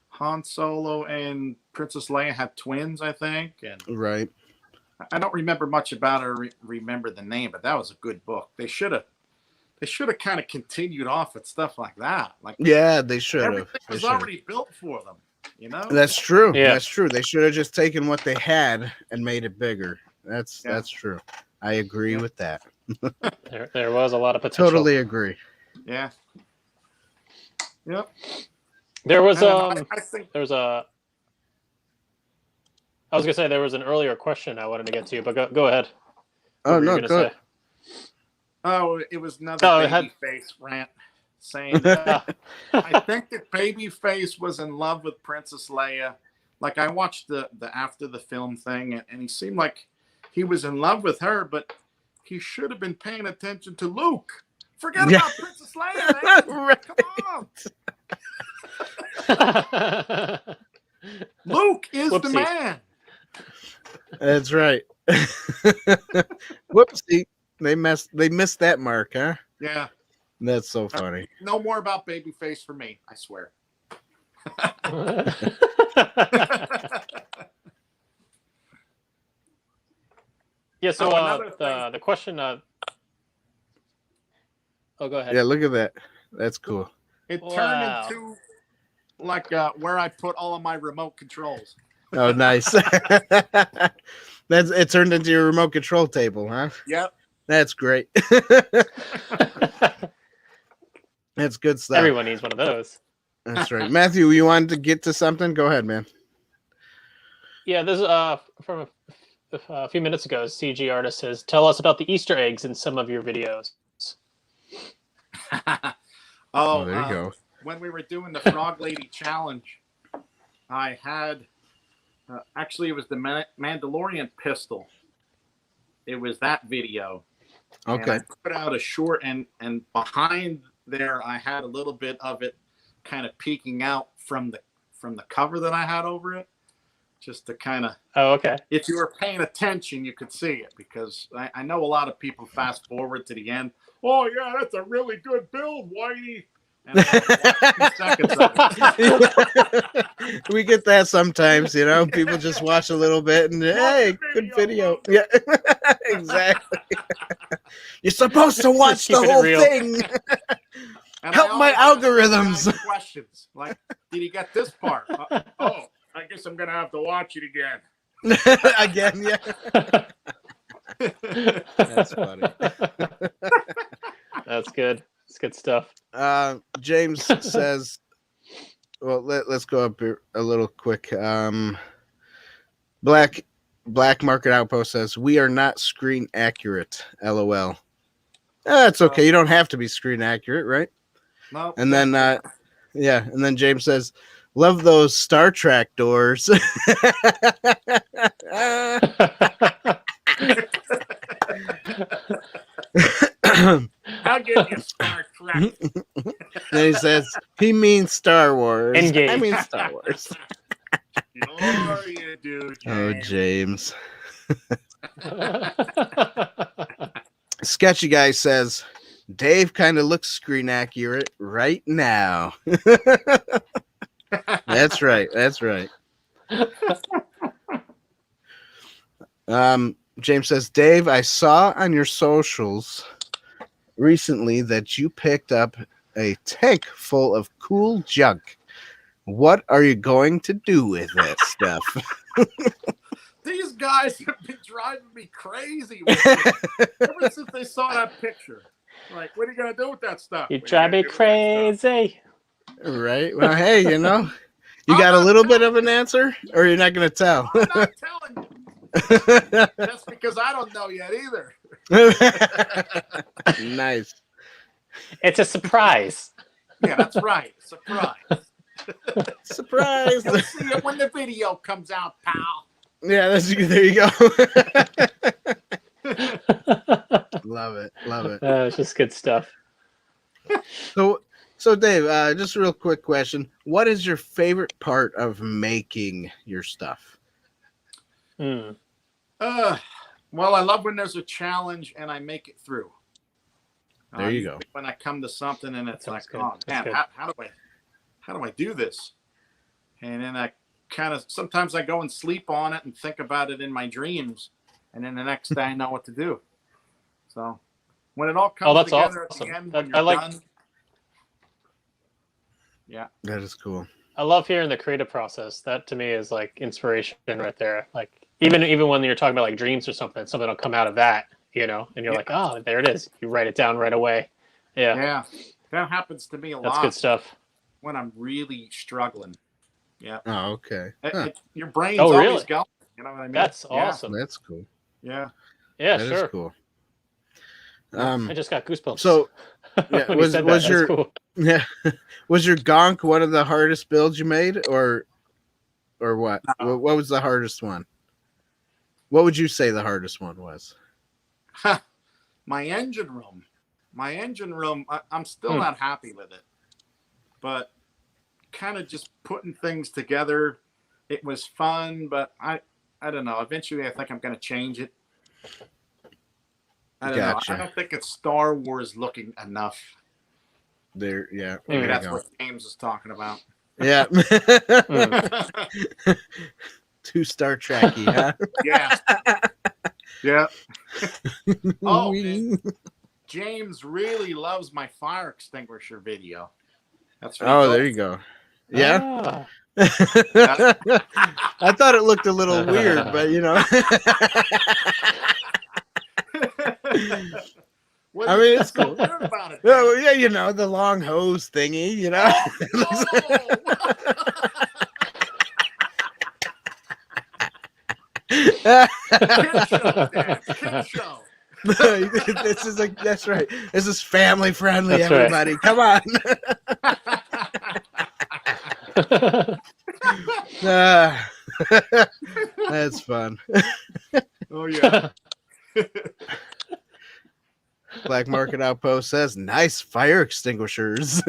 Han Solo and Princess Leia had twins, I think, and Right. I don't remember much about it or remember the name, but that was a good book. They should have kind of continued off with stuff like that. Like, Yeah, they should have. everything was already built for them, you know? That's true. Yeah. That's true. They should have just taken what they had and made it bigger. That's true. I agree with that. There was a lot of potential. Totally agree. Yeah. Yep. There was I think there was a. I was gonna say there was an earlier question I wanted to get to, but go ahead. Oh What were you no, gonna good. say? Oh, it was another Oh, Babyface rant saying that I think that Babyface was in love with Princess Leia. Like, I watched the after the film thing, and he seemed like he was in love with her, but he should have been paying attention to Luke. Forget Yeah. about Princess Leia, man. Right. Come on. Luke is the Whoopsie. man. That's right. Whoopsie. They missed that mark, huh? Yeah. That's so funny. No more about Babyface for me, I swear. Yeah. So another thing. the question. Oh, go ahead. Yeah, look at that. That's cool. It Wow. turned into like where I put all of my remote controls. Oh, nice. It turned into your remote control table, huh? Yep. That's great. That's good stuff. Everyone needs one of those. That's right. Matthew, you wanted to get to something? Go ahead, man. Yeah, this from a few minutes ago. CG Artist says, "Tell us about the Easter eggs in some of your videos." Oh, there you go. When we were doing the Frog Lady Challenge, I had actually it was the Mandalorian pistol. It was that video. Okay. And I put out a short, and behind there I had a little bit of it kind of peeking out from the cover that I had over it, just to kind of. Oh, okay. If you were paying attention, you could see it, because I know a lot of people fast forward to the end. Oh yeah, that's a really good build, Whitey. And I watched 2 seconds of it. We get that sometimes, people just watch a little bit and hey, good video. Yeah, exactly. You're supposed to watch the Keeping it whole real. thing. And Help I my always ask algorithms. guys questions like, did he get this part? Oh, I guess I'm gonna have to watch it again. Again, yeah. That's funny. That's good. It's good stuff. James says, well, let's go up here a little quick. Black Market Outpost says, we are not screen accurate. LOL. That's okay. You don't have to be screen accurate, right? No. And then, and then James says, love those Star Trek doors. I'll give you Star Trek. Then he says, he means Star Wars. Engage. I mean Star Wars. Oh, you do, James. Oh, James. Sketchy Guy says, Dave kind of looks screen accurate right now. That's right. That's right. James says, Dave, I saw on your socials recently that you picked up a tank full of cool junk. What are you going to do with that stuff? These guys have been driving me crazy with it ever since they saw that picture. Like, what are you going to do with that stuff? You What are drive me gonna do with that stuff? crazy. Right. Well, hey, you know, you I'm got a not little bit telling of an answer, or you're not going to tell? I'm not telling you. That's because I don't know yet either. Nice. It's a surprise. Yeah, that's right. Surprise. Surprise. You'll see it when the video comes out, pal. Yeah, there you go. Love it. Love it. It's just good stuff. So Dave, just a real quick question. What is your favorite part of making your stuff? Hmm. Well, I love when there's a challenge and I make it through. There you go. When I come to something and it's like, good. oh That's man, how do I do this? And then I kind of sometimes I go and sleep on it and think about it in my dreams, and then the next day I know what to do. So when it all comes together awesome. at the end, when you're done. Yeah, that is cool. I love hearing the creative process. That to me is like inspiration right there. Like even when you're talking about like dreams or something will come out of that, you know, and you're like, oh, there it is. You write it down right away. Yeah, that happens to me a lot. That's good stuff. When I'm really struggling. Yeah. Oh, okay. Your brain's always going. You know what I mean? That's awesome. That's cool. Yeah. Yeah, that sure. Is cool. I just got goosebumps. So, yeah, was your cool. Was your gonk one of the hardest builds you made, or what? No. What was the hardest one? What would you say the hardest one was? My engine room. I'm still not happy with it, but kind of just putting things together. It was fun, but I don't know. Eventually, I think I'm going to change it. I don't know. I don't think it's Star Wars looking enough. There, yeah. Maybe that's what James is talking about. Yeah. Too Star Trek-y, huh? Yeah. Yeah. Oh, and James really loves my fire extinguisher video. That's what there you go. Yeah. I thought it looked a little weird, but you know. I mean, it's cool. About it, yeah, you know, the long hose thingy, you know. Kid show. That's right. This is family friendly, That's everybody. Right. Come on. That's fun. Oh yeah. Black Market Outpost says, "Nice fire extinguishers."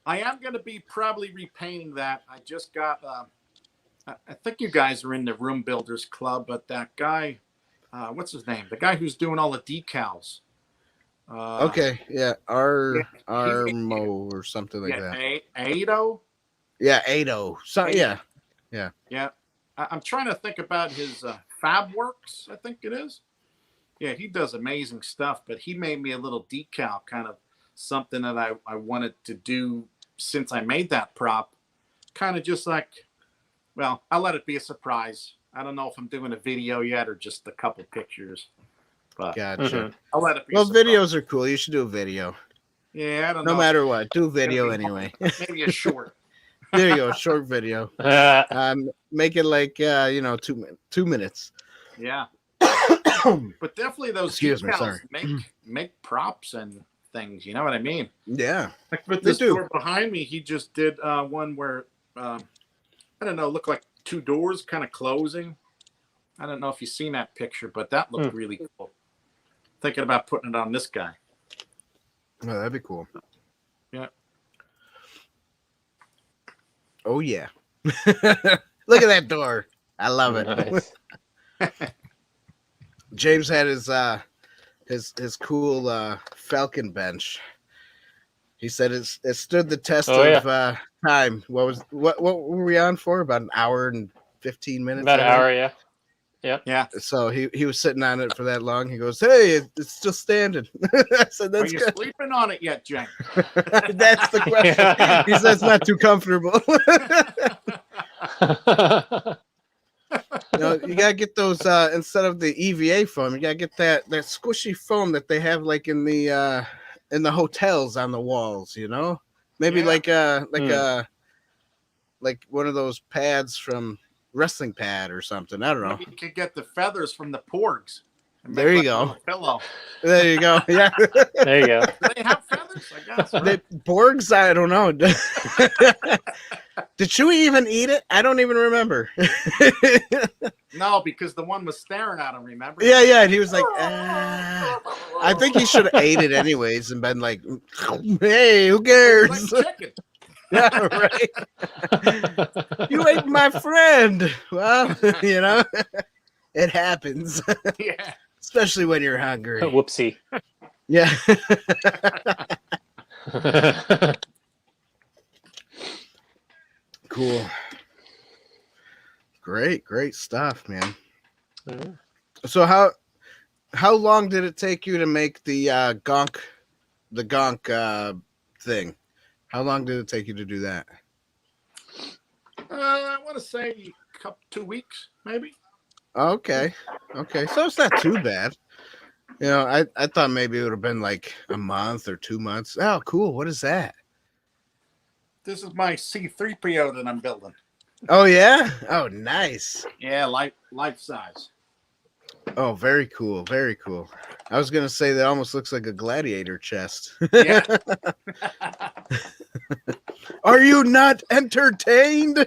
I am going to be probably repainting that. I just got. I think you guys are in the Room Builders Club, but that guy, what's his name? The guy who's doing all the decals. Okay, yeah, Armo or something like that. Ado. Yeah, Ado. So yeah. I'm trying to think about his Fabworks. I think it is. Yeah, he does amazing stuff. But he made me a little decal, kind of something that I wanted to do since I made that prop. Kind of just like, well, I'll let it be a surprise. I don't know if I'm doing a video yet or just a couple pictures. But Gotcha. I'll let it be. Well, videos are cool. You should do a video. Yeah, I don't know. No matter what, do a video anyway. Maybe a short. There you go, short video. Make it like 2 minutes. Yeah. But definitely those decals make props and things. You know what I mean? Yeah. Like with this door behind me, he just did one where I don't know, looked like two doors kind of closing. I don't know if you've seen that picture, but that looked really cool. Thinking about putting it on this guy. Oh, that'd be cool. Yeah. Oh yeah. Look at that door. I love it. Nice. James had his cool Falcon bench. He said it stood the test of time. What were we on for? About an hour and 15 minutes. About an hour, yeah. Yep. Yeah. So he was sitting on it for that long. He goes, "Hey, it's still standing." I said, "That's good." Are you sleeping on it yet, James? That's the question. He said it's not too comfortable. You gotta get those instead of the EVA foam. You gotta get that squishy foam that they have like in the in the hotels on the walls, you know? Maybe Yeah. like one of those pads from Wrestling Pad or something. I don't know. Maybe you could get the feathers from the porgs. And There you like a go. little pillow. There you go. Yeah. There you go. Do they have feathers? I guess. Right? The Borgs, I don't know. Did Chewie even eat it? I don't even remember. No, because the one was staring at him, remember? Yeah, and he was like, I think he should have ate it anyways and been like, hey, who cares? Like chicken. Yeah, right. You ate my friend. Well, you know, it happens, Yeah. especially when you're hungry. Whoopsie. Yeah. Cool. Great stuff, man. So how long did it take you to make the gonk thing? How long did it take you to do that? I want to say 2 weeks, maybe. Okay. So it's not too bad. You know, I thought maybe it would have been like a month or 2 months. Oh, cool. What is that? This is my C-3PO that I'm building. Oh, yeah? Oh, nice. Yeah, life size. Oh, very cool. Very cool. I was going to say that almost looks like a gladiator chest. Yeah. Are you not entertained?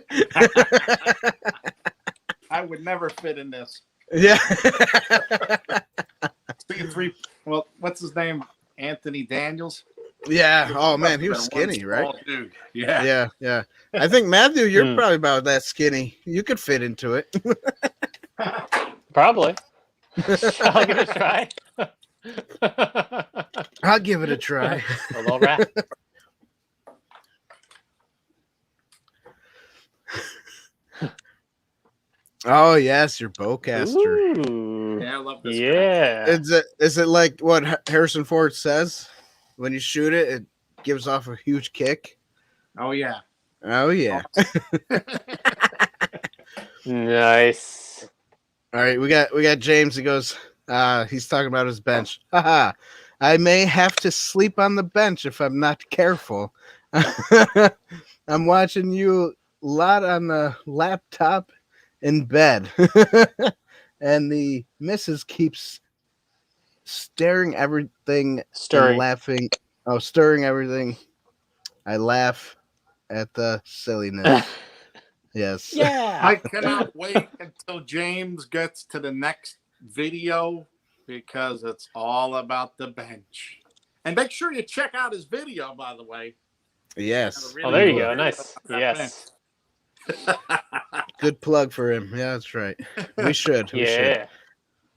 I would never fit in this. Yeah. C-3. Well, what's his name? Anthony Daniels. Yeah. Oh, man. He was skinny, right? Dude. Yeah. Yeah. I think, Matthew, you're probably about that skinny. You could fit into it. Probably. I'll give it a try. I'll give it a try. A little rat. Oh, yes, your bowcaster. Ooh. Yeah, I love this. Yeah. Is it like what Harrison Ford says? When you shoot it, it gives off a huge kick. Oh, yeah. Oh, yeah. Nice. All right, we got James. He goes, he's talking about his bench. Haha. I may have to sleep on the bench if I'm not careful. I'm watching you a lot on the laptop in bed. And the missus keeps stirring everything and laughing. Oh, stirring everything. I laugh at the silliness. Yes. Yeah. I cannot wait until James gets to the next video because it's all about the bench. And make sure you check out his video, by the way. Yes. Oh, there you go. Nice. Yes. Good plug for him. Yeah, that's right. We should. We should. Yeah.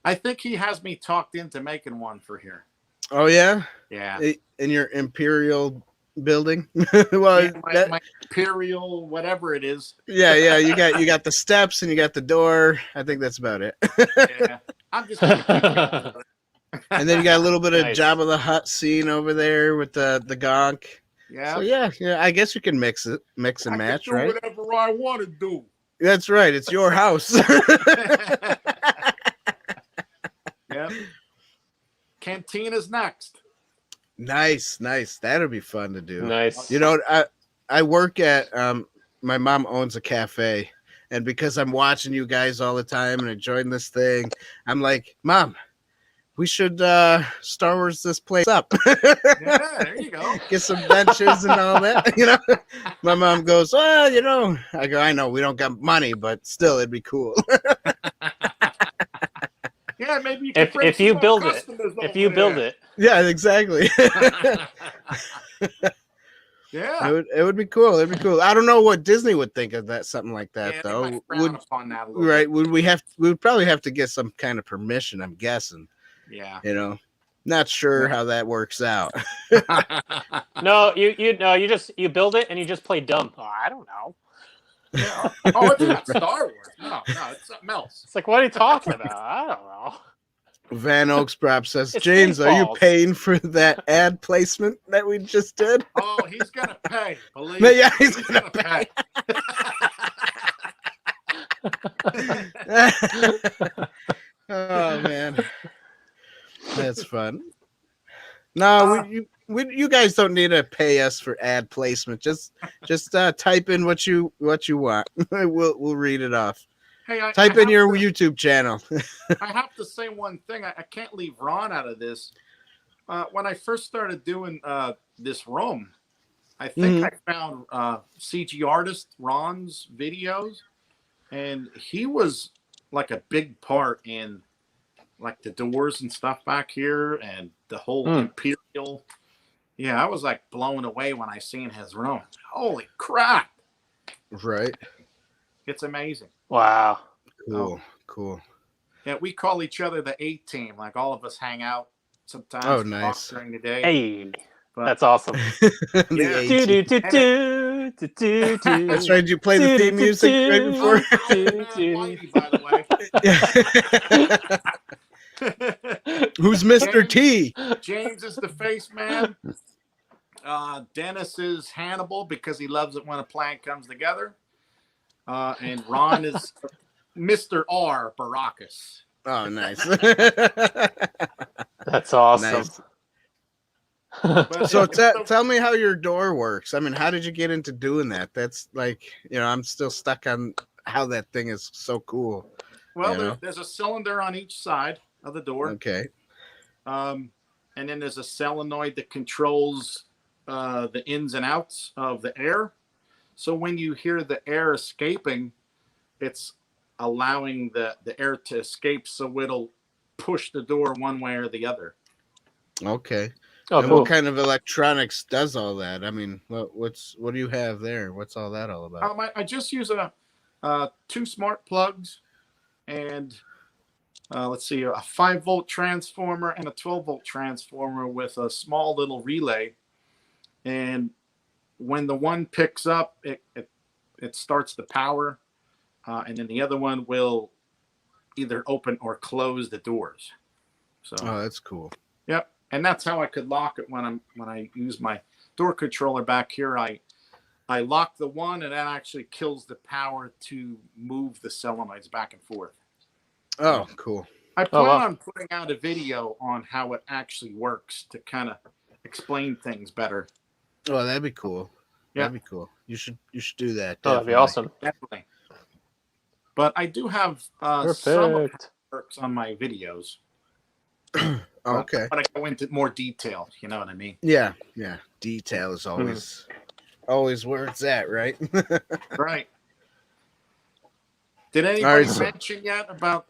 I think he has me talked into making one for here. Oh, yeah? Yeah. In your Imperial building? Well, Yeah, my Imperial, whatever it is. Yeah. You got the steps and you got the door. I think that's about it. Yeah. I'm just gonna keep going. And then you got a little bit of Nice. Jabba the Hutt scene over there with the gonk. Yeah. So yeah. I guess you can mix and I match, can do right? whatever I want to do. That's right. It's your house. Yep. Cantina's next. Nice. That'll be fun to do. Nice. You know, I work at my mom owns a cafe, and because I'm watching you guys all the time and enjoying this thing, I'm like, Mom, we should Star Wars this place up. Yeah, there you go. Get some benches and all that. You know, my mom goes, well, you know, I go, I know we don't got money, but still, it'd be cool. Yeah, maybe you can If you build it. If you build it. Yeah, exactly. Yeah. It would be cool. It'd be cool. I don't know what Disney would think of that, something like that, Yeah, though. they might frown upon that a little Right? bit. We would probably have to get some kind of permission. I'm guessing. Yeah. You know, not sure how that works out. No, you just build it and you just play dumb. Oh, I don't know. Yeah. Oh, it's not Star Wars. No, it's something else. It's like, what are you talking about? I don't know. Van Oaks Prop says, It's James, are you Spaceballs. paying for that ad placement that we just did? Oh, he's gonna pay. Believe No, me. yeah, he's gonna pay. Oh man, that's fun. No, you guys don't need to pay us for ad placement. Just type in what you want. We'll read it off. Hey, Type in your YouTube channel. I have to say one thing. I can't leave Ron out of this. When I first started doing this room, I think I found CG artist Ron's videos, and he was like a big part in like the doors and stuff back here and the whole Imperial. Yeah, I was like blown away when I seen his room. Holy crap. Right. It's amazing. Wow. Cool. Yeah, we call each other the A-team. Like all of us hang out sometimes. Oh, nice. During the day. Hey, But, that's awesome. Yeah. That's right. Did you play the theme music right before? Whitey, by the way. Who's Mr. T? James is the face man. Dennis is Hannibal because he loves it when a plan comes together. And Ron is Mr. R. Baracus. Oh, nice. That's awesome. Nice. So tell me how your door works. I mean, how did you get into doing that? That's like, I'm still stuck on how that thing is so cool. Well, there's a cylinder on each side of the door. Okay. And then there's a solenoid that controls the ins and outs of the air. So when you hear the air escaping, it's allowing the air to escape, so it'll push the door one way or the other. Okay. Oh, and cool. what kind of electronics does all that? I mean, what do you have there? What's all that all about? I just use 2 smart plugs and let's see, a 5-volt transformer and a 12-volt transformer with a small little relay. And when the one picks up, it starts the power, and then the other one will either open or close the doors. So, oh, that's cool. Yep. And that's how I could lock it when I use my door controller back here. I lock the one, and that actually kills the power to move the solenoids back and forth. Oh, cool. I plan on putting out a video on how it actually works to kind of explain things better. Oh, that'd be cool. Yeah. That'd be cool. You should do that. Oh, that'd be awesome. Definitely. But I do have some of how it works on my videos. Okay. But I go into more detail. You know what I mean? Yeah. Detail is always where it's at, right? Right. Did anybody mention yet about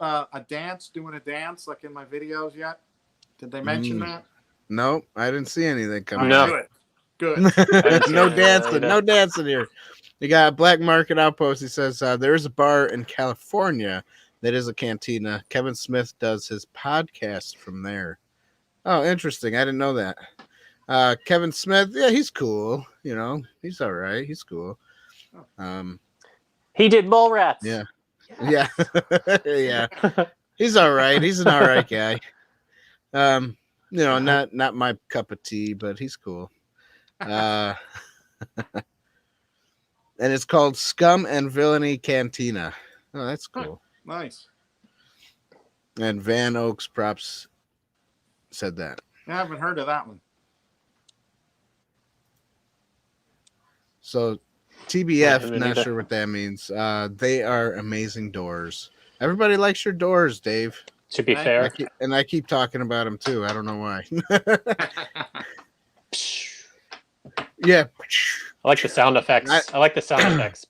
doing a dance like in my videos yet? Did they mention that? Nope, I didn't see anything coming. No. Good. No dancing here. You got a Black Market Outpost. He says there is a bar in California that is a cantina. Kevin Smith does his podcast from there. Oh, interesting. I didn't know that. Kevin Smith, yeah, he's cool. He's all right. He's cool. He did Mallrats. Yeah. Yeah. Yeah. He's all right. He's an all right guy. Not my cup of tea, but he's cool. And it's called Scum and Villainy Cantina. Oh, that's cool. Nice. And Van Oaks Props said that. I haven't heard of that one. So TBF, not sure what that means. They are amazing doors. Everybody likes your doors, Dave. To be fair. I keep talking about them too. I don't know why. Yeah. I like the sound effects. I like the sound effects.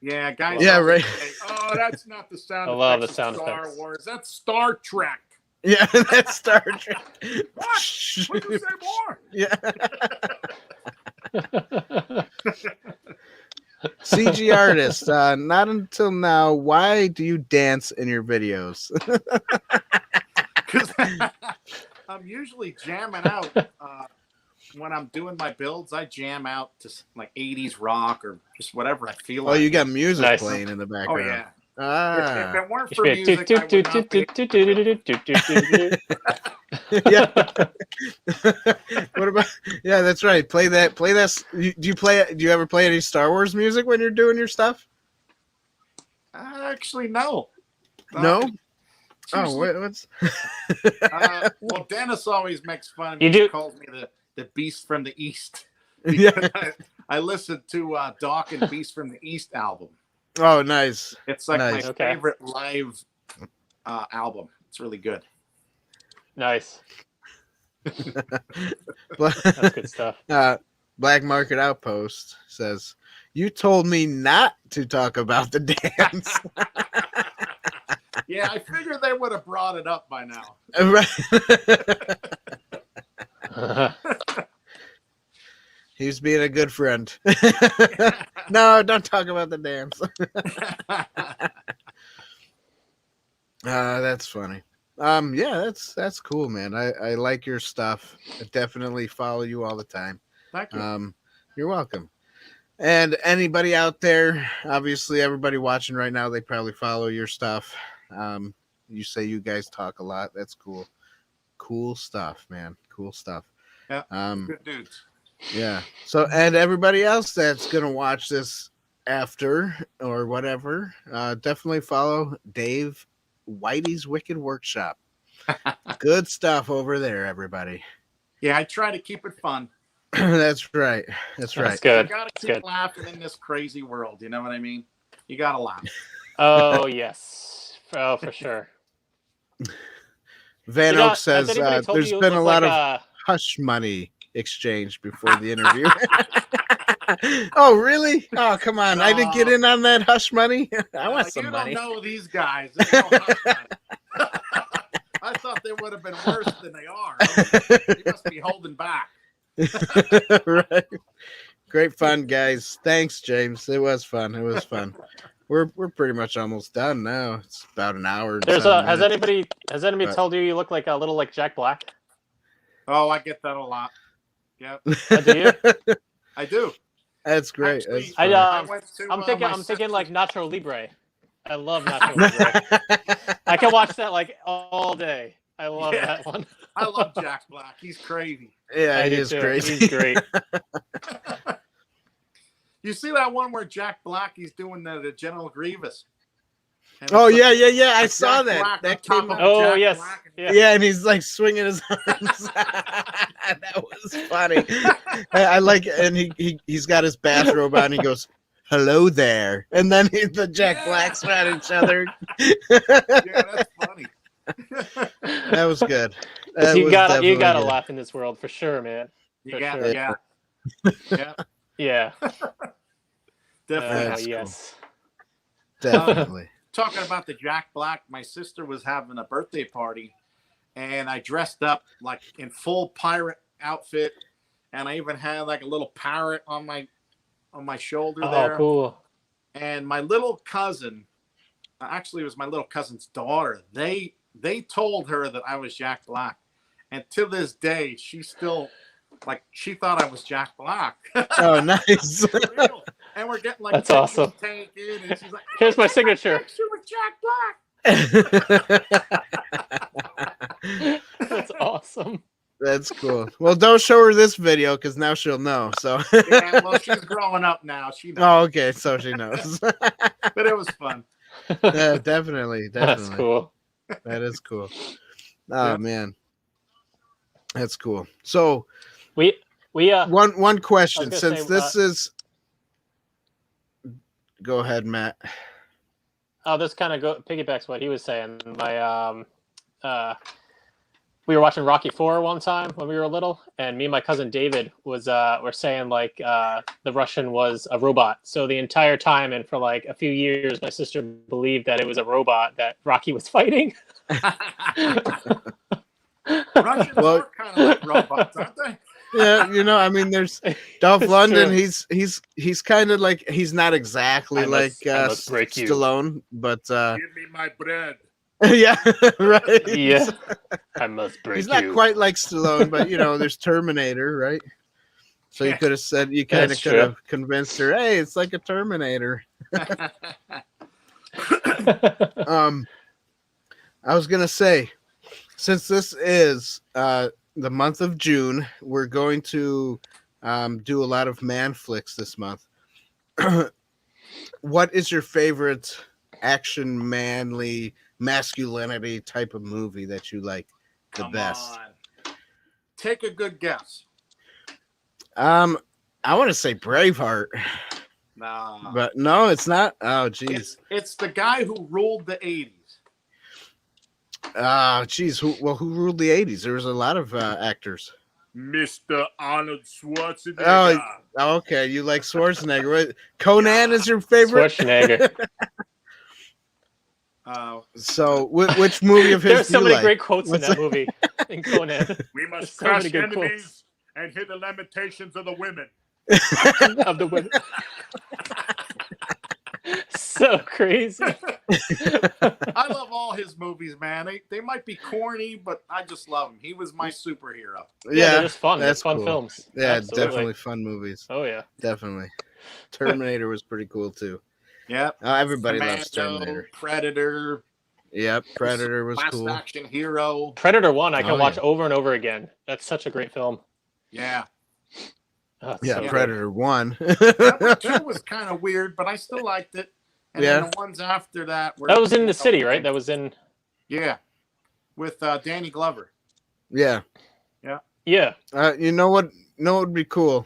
Yeah, guys. Yeah, right. Say, oh, that's not the sound effects. I love the of sound Star effects. Wars. That's Star Trek. Yeah, that's Star Trek. What? Would you say more? Yeah. CG artist, not until now. Why do you dance in your videos? Because I'm usually jamming out. When I'm doing my builds, I jam out to like 80s rock or just whatever I feel like. Oh, you got music playing in the Oh, background. yeah. Ah. If it weren't for music, I would not be... Yeah. What about? Yeah, that's right. Play that. Do you ever play any Star Wars music when you're doing your stuff? Actually, no. No. Oh, what's? Well, Dennis always makes fun of me. You do. He calls me the Beast from the East. Yeah. I listened to Doc and Beast from the East album. Oh, nice. It's like Nice. my Okay. favorite live album. It's really good. Nice. That's good stuff. Black Market Outpost says, "You told me not to talk about the dance." Yeah, I figured they would have brought it up by now. He's being a good friend. No, don't talk about the dance. That's funny. Yeah, that's cool, man. I like your stuff. I definitely follow you all the time. Thank you. You're welcome. And anybody out there, obviously everybody watching right now, they probably follow your stuff. You say you guys talk a lot. That's cool. Cool stuff, man. Cool stuff. Yeah, good dudes. Yeah. So, and everybody else that's gonna watch this after or whatever, definitely follow Dave Whiteys Wicked Workshop. Good stuff over there, everybody. Yeah, I try to keep it fun. That's right. That's right. That's good. You gotta That's keep good. laughing in this crazy world. You know what I mean? You gotta laugh. Oh yes. Oh, for sure. Van You know, Oak says has anybody told there's you you been a look lot like of hush money exchanged before the interview. Oh, really? Oh, come on. I didn't get in on that hush money. I want some you money. don't know these guys. There's no hush money. I thought they would have been worse than they are. You must be holding back. Right. Great fun, guys. Thanks, James. It was fun. It was fun. We're pretty much almost done now. It's about an hour. And Has 7 minutes. anybody told you you look like a little like Jack Black? Oh, I get that a lot. Yep, Do you? I do. That's great. Actually, That's funny. went to, I'm thinking my like Nacho Libre. I love Nacho Libre. I can watch that like all day. I love that one. I love Jack Black. He's crazy. Yeah, I he do is too. crazy. He's great. You see that one where Jack Black, he's doing the General Grievous? And Oh it's like- yeah. I like saw Jack that. Black That on top came of out. Oh, Jack yes. Black. Yeah. Yeah, and he's like swinging his arms. That was funny. I like, and he's got his bathrobe on. He goes, "Hello there," and then the Jack Blacks at each other. Yeah, that's funny. That was good. That You was gotta definitely good. laugh in this world for sure, man. You For got sure. yeah. Yeah, Yeah. definitely. That's cool. Yes. Definitely. Talking about the Jack Black, my sister was having a birthday party, and I dressed up like in full pirate outfit, and I even had like a little parrot on my shoulder there. Oh, cool. And my little cousin, actually it was my little cousin's daughter, they told her that I was Jack Black, and to this day she still she thought I was Jack Black. Oh, nice. Real. And we're getting like That's awesome. taken, and she's like, Here's my signature. picture with Jack Black. That's awesome. That's cool. Well, don't show her this video because now she'll know. So. Yeah, well, she's growing up now. She knows. Oh, okay. So she knows. But it was fun. Yeah, definitely. That's cool. That is cool. Oh Yeah. man, that's cool. So We one question, I was since gonna say, this is. Go ahead, Matt. this kind of piggybacks what he was saying. We were watching Rocky IV one time when we were little, and me and my cousin David were saying like the Russian was a robot. So the entire time and for like a few years, my sister believed that it was a robot that Rocky was fighting. Russians are kind of like robots, aren't they? Yeah, I mean, there's Dolph It's Lundgren. true. He's kind of like, he's not exactly I must break you. Stallone, but Give me my bread. yeah, right. Yeah, I must break He's you. not quite like Stallone, but there's Terminator, right? So you could have said, you kind of That's could have convinced her, hey, it's like a Terminator. I was gonna say, since this is the month of June, we're going to do a lot of man flicks this month. What is your favorite action, manly, masculinity type of movie that you like the Come best? on. Take a good guess. I want to say Braveheart, Nah. but no, it's not. Oh, geez. It's the guy who ruled the 80s. Geez. Who ruled the 80s? There was a lot of actors. Mr. Arnold Schwarzenegger. Oh, okay. You like Schwarzenegger. What? Conan is your favorite? Schwarzenegger. So, which movie of his There's do so you many like? great quotes in that movie. In Conan. We must so many good quotes and hit the limitations of the women. of the women. So crazy. I love all his movies, man. They might be corny, but I just love him. He was my superhero. Yeah, they're just fun. That's They're fun cool. films. Yeah, Absolutely. definitely fun movies. Oh yeah, Definitely. Terminator was pretty cool too. Yep. Everybody Commando, loves Terminator. Predator. Yep, Predator was Last cool. Action Hero. Predator 1 I can Oh, watch yeah. over and over again. That's such a great film. Yeah. Oh, it's Yeah, so good. Predator 1. That one too was kind of weird, but I still liked it. And Yeah. then the ones after that were... That was in the city, right? That was in... Yeah. With Danny Glover. Yeah. Yeah. You know what? No, would be cool.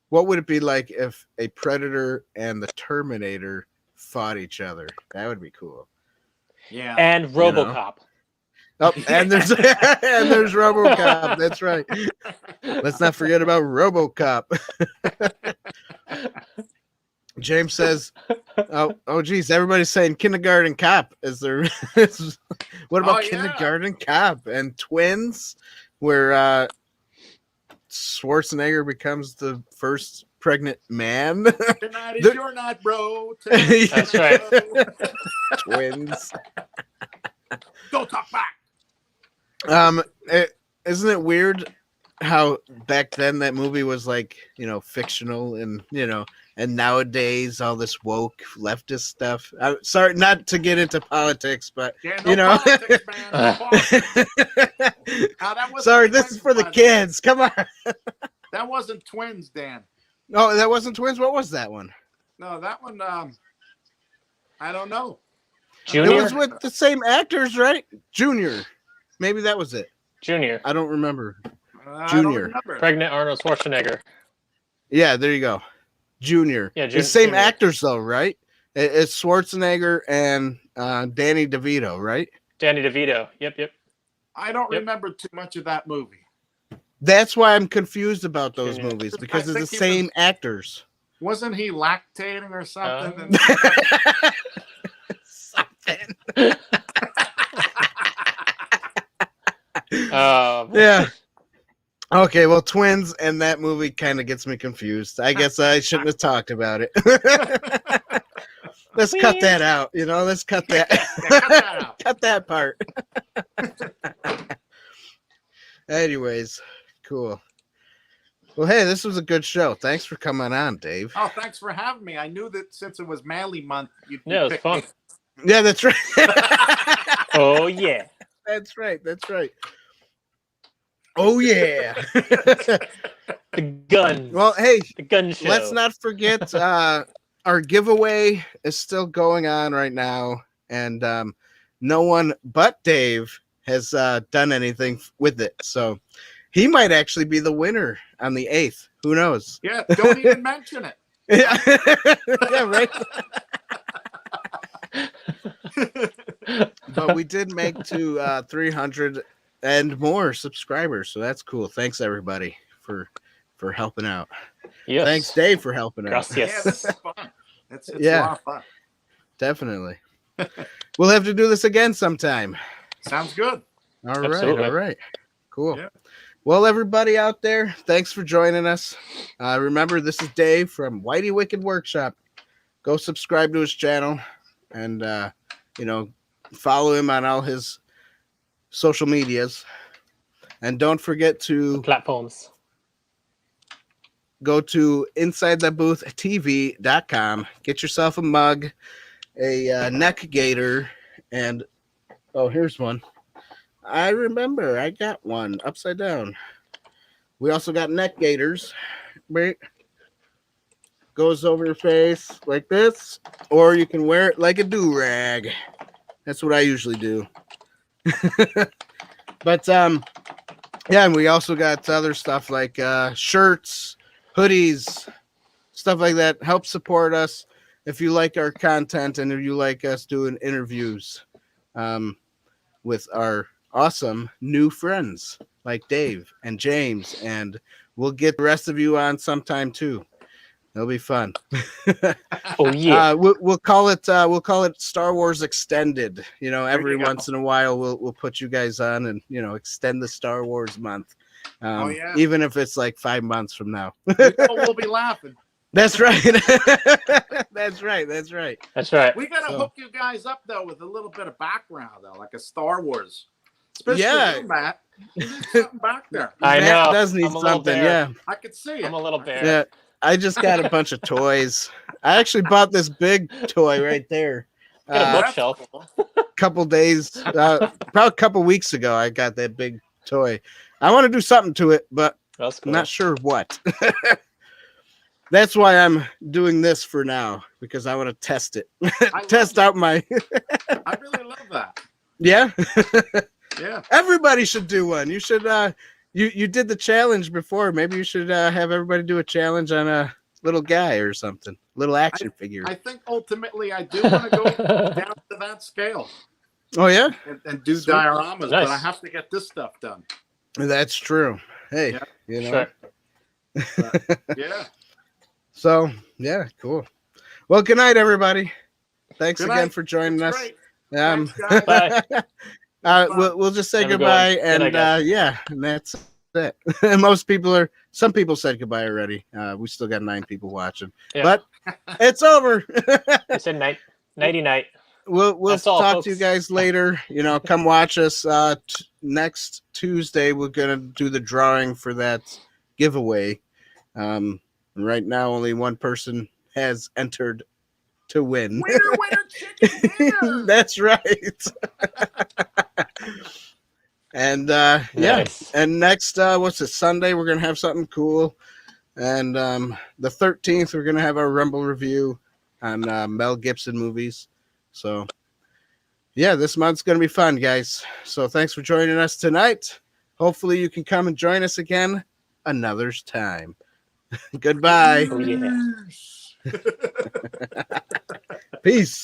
What would it be like if a Predator and the Terminator fought each other? That would be cool. Yeah. And RoboCop. Oh, and there's and there's RoboCop. That's right. Let's not forget about RoboCop. James says, "Oh, geez, everybody's saying Kindergarten Cop." Is there? What about Kindergarten Cop and Twins, where Schwarzenegger becomes the first pregnant man? Tonight is your night, bro. That's right. Twins. Don't talk back. Isn't it weird how back then that movie was like, fictional and, and nowadays all this woke leftist stuff. I'm sorry not to get into politics, but Politics, man. No politics. That wasn't sorry, this Twins, is for the by way. kids. Come on. That wasn't Twins, Dan. Oh, that wasn't Twins. What was that one? No, that one, I don't know. Junior? It was with the same actors, right? Junior. Maybe that was it. Junior. I don't remember. I Junior. don't remember. Pregnant Arnold Schwarzenegger. Yeah, there you go. Junior. Yeah, the same Junior. actors though, right? It's Schwarzenegger and Danny DeVito, right? Danny DeVito. Yep. I don't Yep. remember too much of that movie. That's why I'm confused about those Junior. movies because I it's the think he same was- actors. Wasn't he lactating or something? Something. Yeah. Okay, well, Twins and that movie kind of gets me confused. I guess I shouldn't have talked about it. Let's cut that out. Let's cut that. cut that out. Cut that part. Anyways, cool. Well, hey, this was a good show. Thanks for coming on, Dave. Oh, thanks for having me. I knew that since it was Manly Month, you'd Yeah, it was pick fun. me. Yeah, that's right. Oh, yeah. That's right. Oh, yeah. The gun. Well, hey, The gun show. let's not forget our giveaway is still going on right now, and no one but Dave has done anything with it. So he might actually be the winner on the 8th. Who knows? Yeah, don't even mention it. Yeah, right. But we did make to 300 and more subscribers, so that's cool. Thanks everybody for helping out. Yes. Thanks Dave for helping out. Gracias. Yeah, this is fun. It's Yeah. a lot of fun. Definitely. We'll have to do this again sometime. Sounds good. All right. Absolutely. All right. Cool. Yeah. Well, everybody out there, thanks for joining us. Remember, this is Dave from Whiteys Wicked Workshop. Go subscribe to his channel and, follow him on all his social medias. And don't forget to Platforms. go to insidetheboothreviews.com. Get yourself a mug, a neck gaiter, and here's one. I remember I got one upside down. We also got neck gaiters. Right? Goes over your face like this, or you can wear it like a do-rag. That's what I usually do. But yeah, and we also got other stuff like shirts, hoodies, stuff like that. Help support us if you like our content and if you like us doing interviews with our awesome new friends like Dave and James, and we'll get the rest of you on sometime too. It'll be fun. Oh yeah. We'll call it Star Wars Extended. You know, every you go. once in a while we'll put you guys on and, you know, extend the Star Wars month. Oh, yeah. Even if it's like 5 months from now. You know we'll be laughing. That's right. That's right. That's right. That's right. We gotta So- hook you guys up though with a little bit of background though, like a Star Wars. Especially Yeah. you, Matt. You need something back there. I Matt know. does need I'm a little something. bear. Yeah. I could see it. I'm a little bear. Yeah. I just got a bunch of toys. I actually bought this big toy right there. Got a That's bookshelf. cool. Couple days, probably a couple weeks ago, I got that big toy. I want to do something to it, but That's cool. I'm not sure what. That's why I'm doing this for now, because I want to test it. Test out my I really love that. yeah. Yeah. Everybody should do one. You should you did the challenge before. Maybe you should have everybody do a challenge on a little guy or something. Little action figure. I think ultimately I do want to go down to that scale Oh yeah? and do Sweet. dioramas, but Nice. I have to get this stuff done. That's true. Hey, Yeah. you know. Sure. Yeah. So yeah, cool. Well, good night, everybody. Thanks Good again night. for joining That's us. great. Um, Thanks, guys. Bye. we'll just say Have a good goodbye, one. Good and night, guys. yeah, and that's it. Some people said goodbye already. We still got 9 people watching, Yeah. but it's over. I said night. Nighty night. We'll That's all, talk folks. to you guys later. You know, come watch us next Tuesday. We're gonna do the drawing for that giveaway. Right now, only one person has entered to win. Winner, winner, chicken dinner. That's right. And yeah, Nice. and next what's it, Sunday we're gonna have something cool, and the 13th we're gonna have our Rumble review on Mel Gibson movies. So yeah, this month's gonna be fun, guys. So thanks for joining us tonight. Hopefully you can come and join us again another's time. Goodbye. Oh, yeah. Peace.